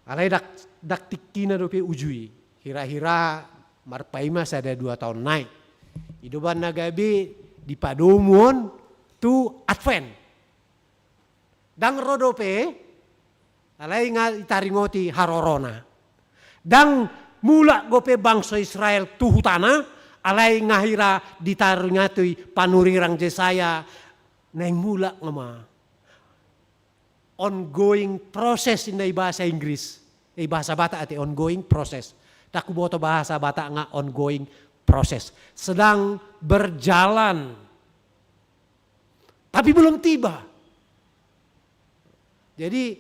Alai dak tikina dope ujui. Hira-hira marpaima sada 2 tahun naik. Idoban nagabe di padomon tu Advent. Dang rodope alai itaringoti harorona. Dang mula gope bangsa Israel tu hutana alai ngahira ditaringati panurirang Yesaya neng mula ngema. ongoing proses in bahasa Inggris. Bahasa Batak ati ongoing proses. Taku boto bahasa Batak nga ongoing proses. Sedang berjalan. Tapi belum tiba. Jadi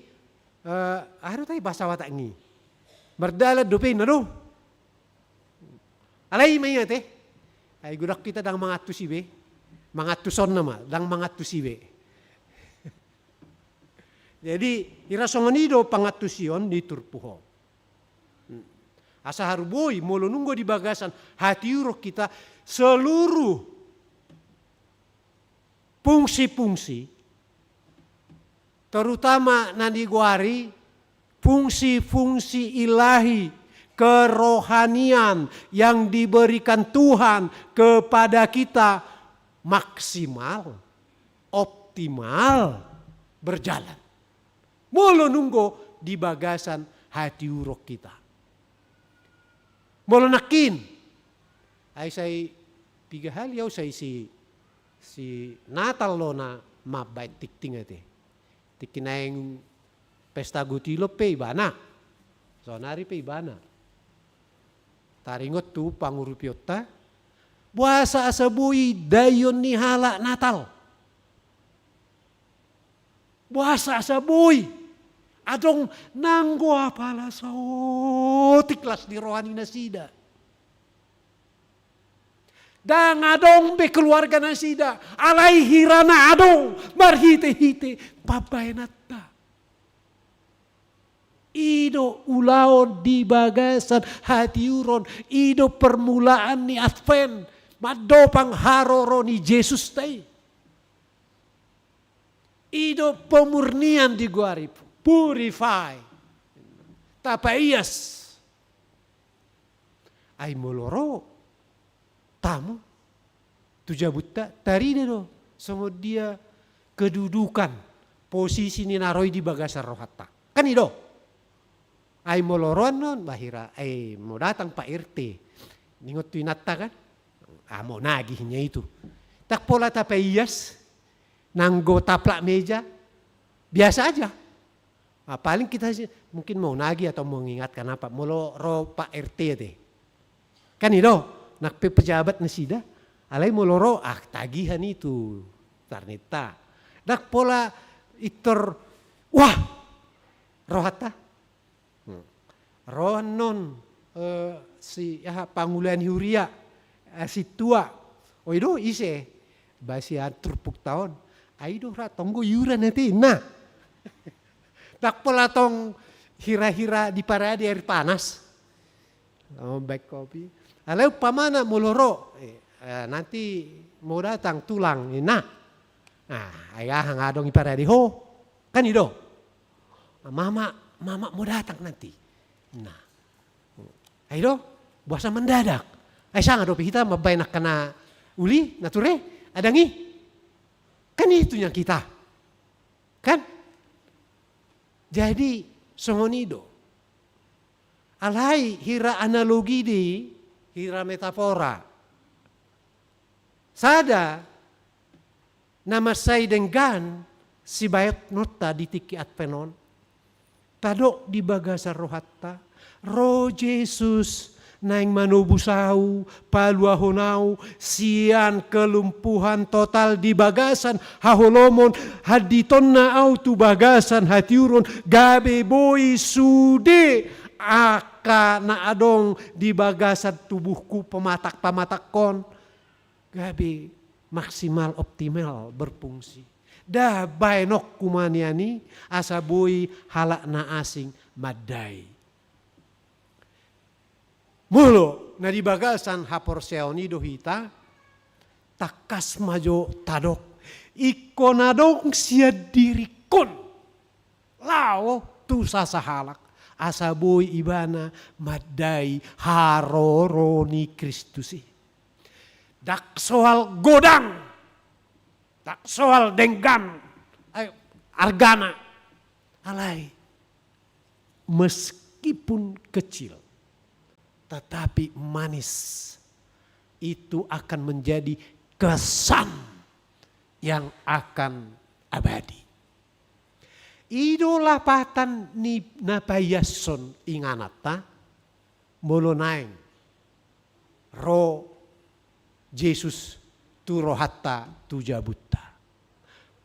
harus tahu bahasa Batak ni. Berdala dupin aduh. Alay may ate. Ay gudak kita dang mangatusi be. Mangatuson nama, dang mangatusi be. Jadi irasongonido pangatusion di turpuho. Asa haruboi molo nunggo di bagasan hati urok kita seluruh fungsi-fungsi terutama nandigwari fungsi-fungsi ilahi kerohanian yang diberikan Tuhan kepada kita maksimal, optimal berjalan. Molo nunggo di bagasan hati urok kita. Molo nakin. Ay say tiga hal yaw say si Natal lo na mabait tikting ate. Tikinayang pesta gutilo pe ibana. Sonari pe ibana. Taringot tu pangurupiota. Buasa asabuy dayon ni hala Natal. Buasa asabuy. Adong nanggo apala sa tiklas di rohani na sida. Dan adong be keluarga na sida. Alay hirana adong marhite-hite pabayanata. Ido ulaon di bagasan hati uron. Ido permulaan ni Advent. Madopang haroro ni Jesus tay. Ido pemurnian di guarip. Purify. Tapayas. Ay moloro. Tamu. Tujabuta. Tarine do. Sama dia kedudukan. Posisi ni naroi di bagasan rohata. Kan itu. Ay moloroan non. Bahira. Ay mau datang Pak RT. Ningot tu inata kan. Mau nagihnya itu. Tak pola tapayas. Nanggo taplak meja. Biasa aja. Paling kita mungkin mau nagih atau mau mengingatkan apa. Molo ro Pak RT deh. Kan itu. Nak pejabat nasida. Alay moloro tagihan itu. Tarnita. Dak pola itor. Wah. Rohata. Rohanon. Si pangulian huria. Si tua. Oh itu ise. Basi turpuk tahun. Aido tonggo yuran nanti. Nah. Tak pola tong hira-hira di parade air panas. Baik kopi. Lalu pamana moloro. Nanti mau datang tulang. Nah. Ayah ngadong iparade ho. Kan itu. Mama mau datang nanti. Nah. Ayo buasa mendadak. Aisyah ngadopi kita mabaynak kena uli nature adangi. Kan itu yang kita. Kan? Jadi songonido. Alai hira analogi di hira metafora. Sada nama saya dengan si bayot nota di tiki advenon. Tadok di bagasa rohatta. Roh Jesus naing manubusau, paluahonau, sian kelumpuhan total di bagasan, haholomon, haditon na au tu bagasan, hatiuron, gabe boy sude, aka na adong di bagasan tubuhku pamatak-pamatak kon, gabe maksimal optimal berfungsi. Dah baenok kumaniani, asa boy halak na asing madai. Mulo na di bagasan haporseoni dohita takas majo tadok ikonadong sia dirikon lao tu sasahalak asaboy ibana madai haroroni Kristusi dak soal godang dak soal denggan argana alai meskipun kecil tetapi manis itu akan menjadi kesan yang akan abadi. Ido lapatan ni napayason inganata molonaeng ro Jesus turo hatta tujabutta.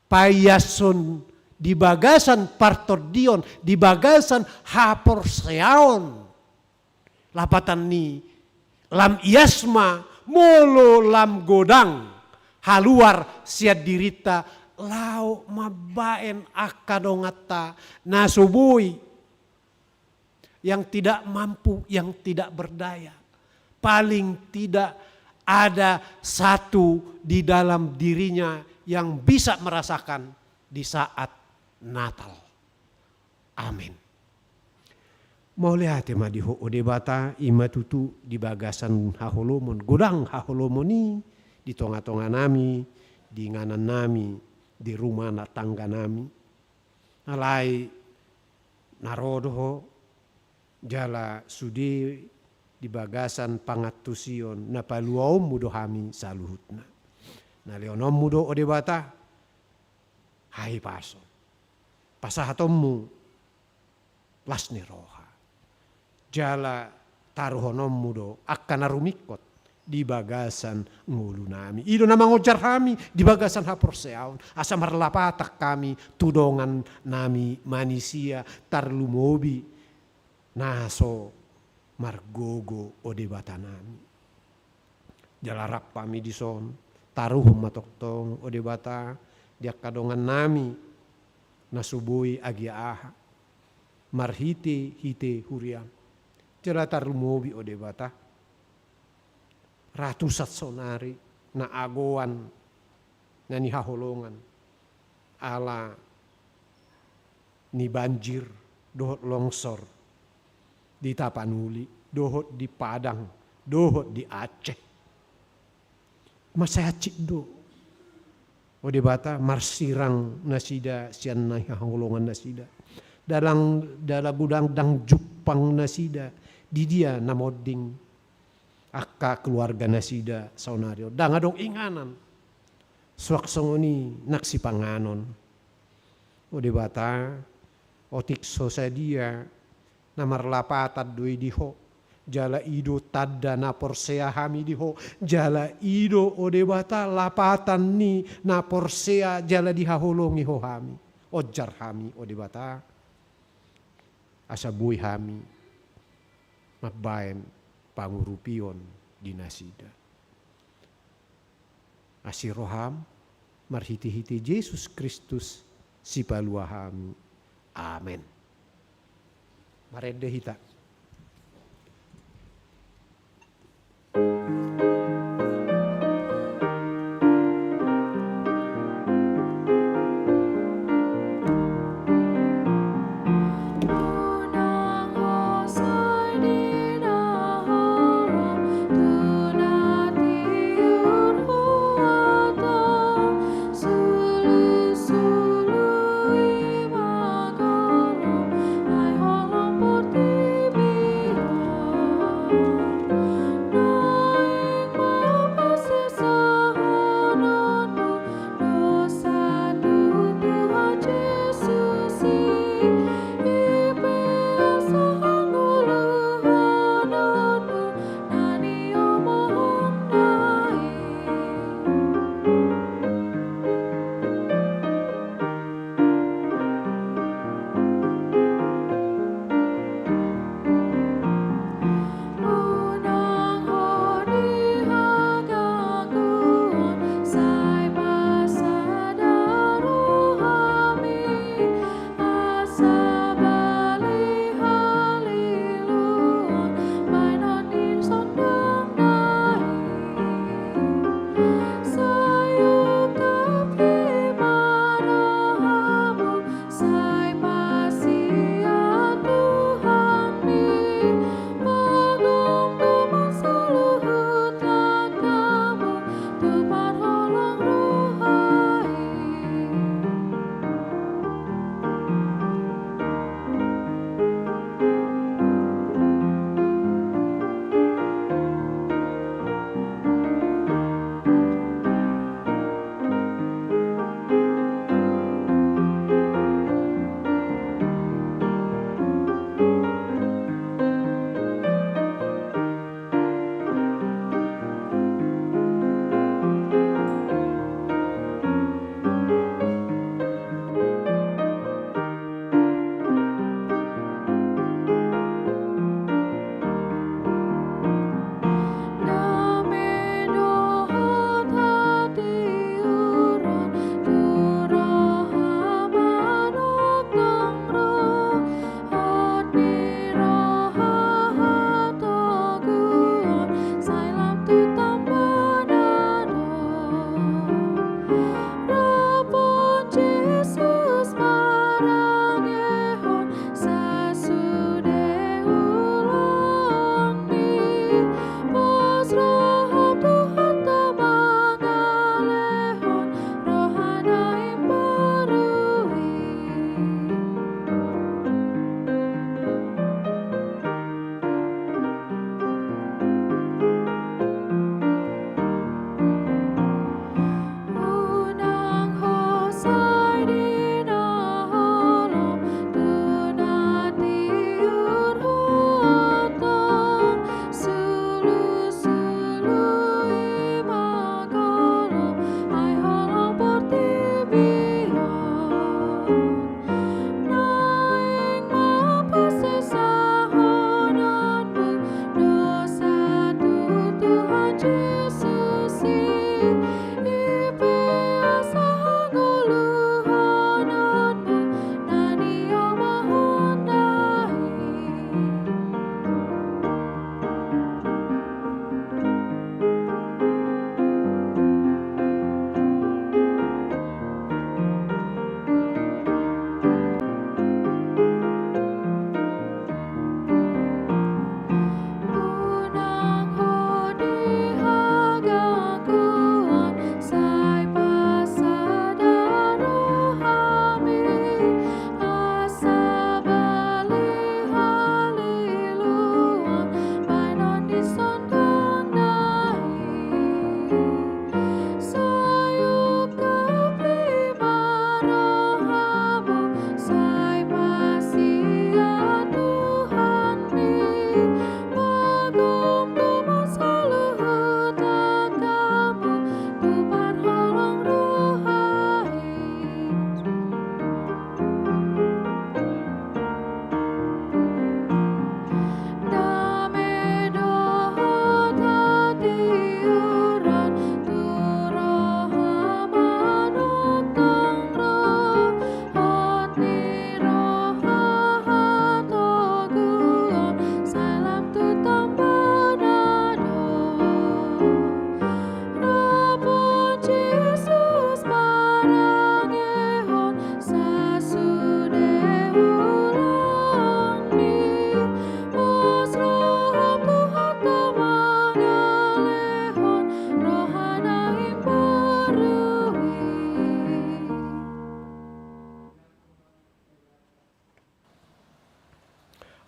Payason di bagasan partordion, di bagasan haporseaon. Lapatan ni lam iasma molo lam godang haluar siad dirita lau mabaen akadongata nasubui yang tidak mampu, yang tidak berdaya. Paling tidak ada satu di dalam dirinya yang bisa merasakan di saat Natal. Amin. Mau lihat ya madiho ode bata ima tutu di bagasan haholomon, godang haholomoni di tonga-tonga nami, di nganan nami, di rumah na tangga nami. Alai narodo jala sudi di bagasan pangatusion na paluaom mudo hami saluhutna. Na leonom mudo ode bata hai paso. Pasahatommu lasni roha. Jala taruhonom mudo akan narumikot di bagasan ngulu nami. Ido na mangojar kami di bagasan haporseaon. Asa marlapatak kami tudongan nami manusia tarlumobi naso margogo ode bata nami. Jalarap kami di son taruhum matoktong ode bata dia kadongan nami nasubui agi aha marhite hite huriam. Jala tarlumobi ode bata ratusat sonari na agoan na ni haholongan ala ni banjir dohot longsor di Tapanuli, dohot di Padang, dohot di Aceh. Masaya do ode bata marsirang nasida sian na haholongan nasida dalam gudang dang Jepang nasida di dia namoding akka keluarga nasida saunario dangadong inganan suaksongoni naksi panganon ode bata otik sosadia namarlapatat doi diho jala ido tadda na porsea hami diho jala ido ode bata lapatan ni na porsea jala dihaholongi ho hami ojar hami ode bata asabui hami mabaen pangurupion di nasida. Asiroham marhiti-hiti Yesus Kristus si paluahami. Amen. Marede hita. Sulu-sulu imagolo, ai holong putih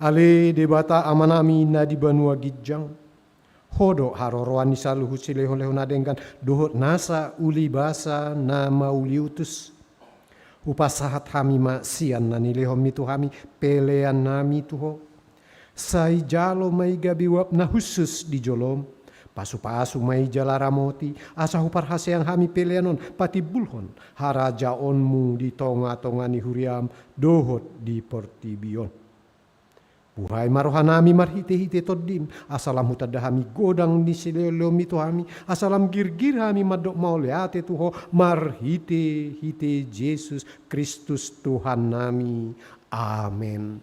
Ale debata amanami na di banua gijang. Hodo haroroan ni saluhu silehon-lehon adengkan dohot nasa uli basa na mauliutus. Upasahat hami ma sian na nilehon mitu hami pelean nami tuho. Sai jalo mai gabi wap na khusus di jolom. Pasu-pasu mai jalaramoti asa hupar haseang hami peleanon pati bulhon harajaonmu di tonga-tonga ni huriam dohot di portibion. Buhay marohanami marhite-hite toddim asalam hutada hami godang ni silelo mito hami asalam girgir hami madok mauleate tuho marhite-hite Yesus Kristus Tuhan nami. Amen.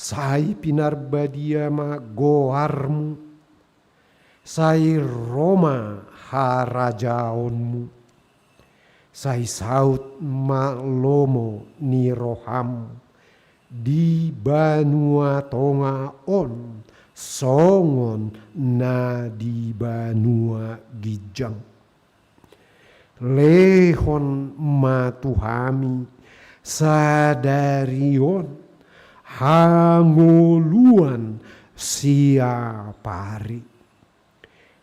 Sai pinarbadia ma goarmu, sai Roma harajaonmu, sai saut ma lomo ni roham, di banua tonga on, songon na di banua gijang. Lehon ma tuhami, sadarion, hanguluan siapari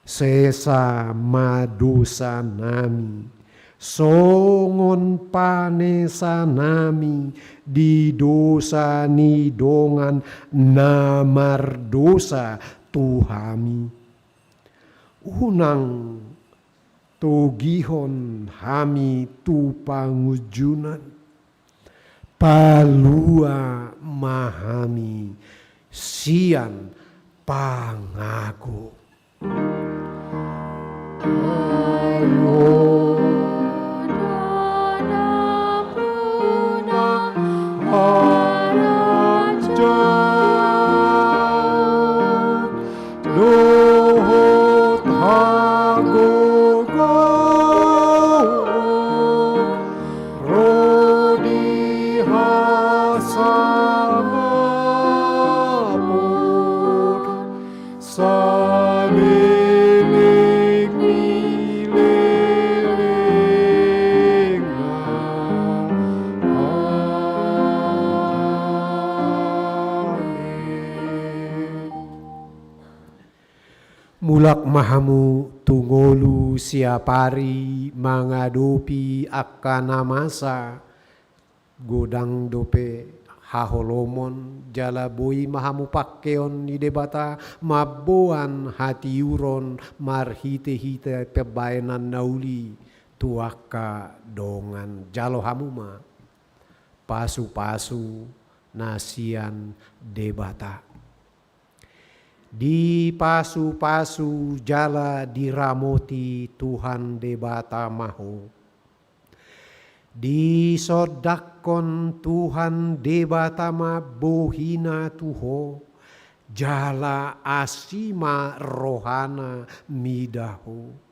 sesa madosa nami songon panesa nami di dosa ni dongan namar dosa tuhami unang togihon hami tu pangujunan palua mahami sian pangaku. Mulak mahamu tungolu siapari mangadopi akana masa godang dope haholomon jala boi mahamu pakkeon ni debata maboan hati uron marhite-hite pebayanan nauli tuaka dongan jalo hamuma pasu-pasu nasian debata. Di pasu-pasu jala diramoti Tuhan debata maho. Di sodakon Tuhan debata ma bohina tuho. Jala asima rohana midaho.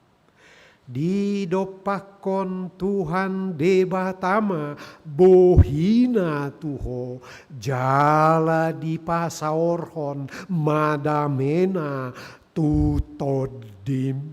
Di dopakon Tuhan debatama bohina tuho jala di pasaorhon madamena tutodim.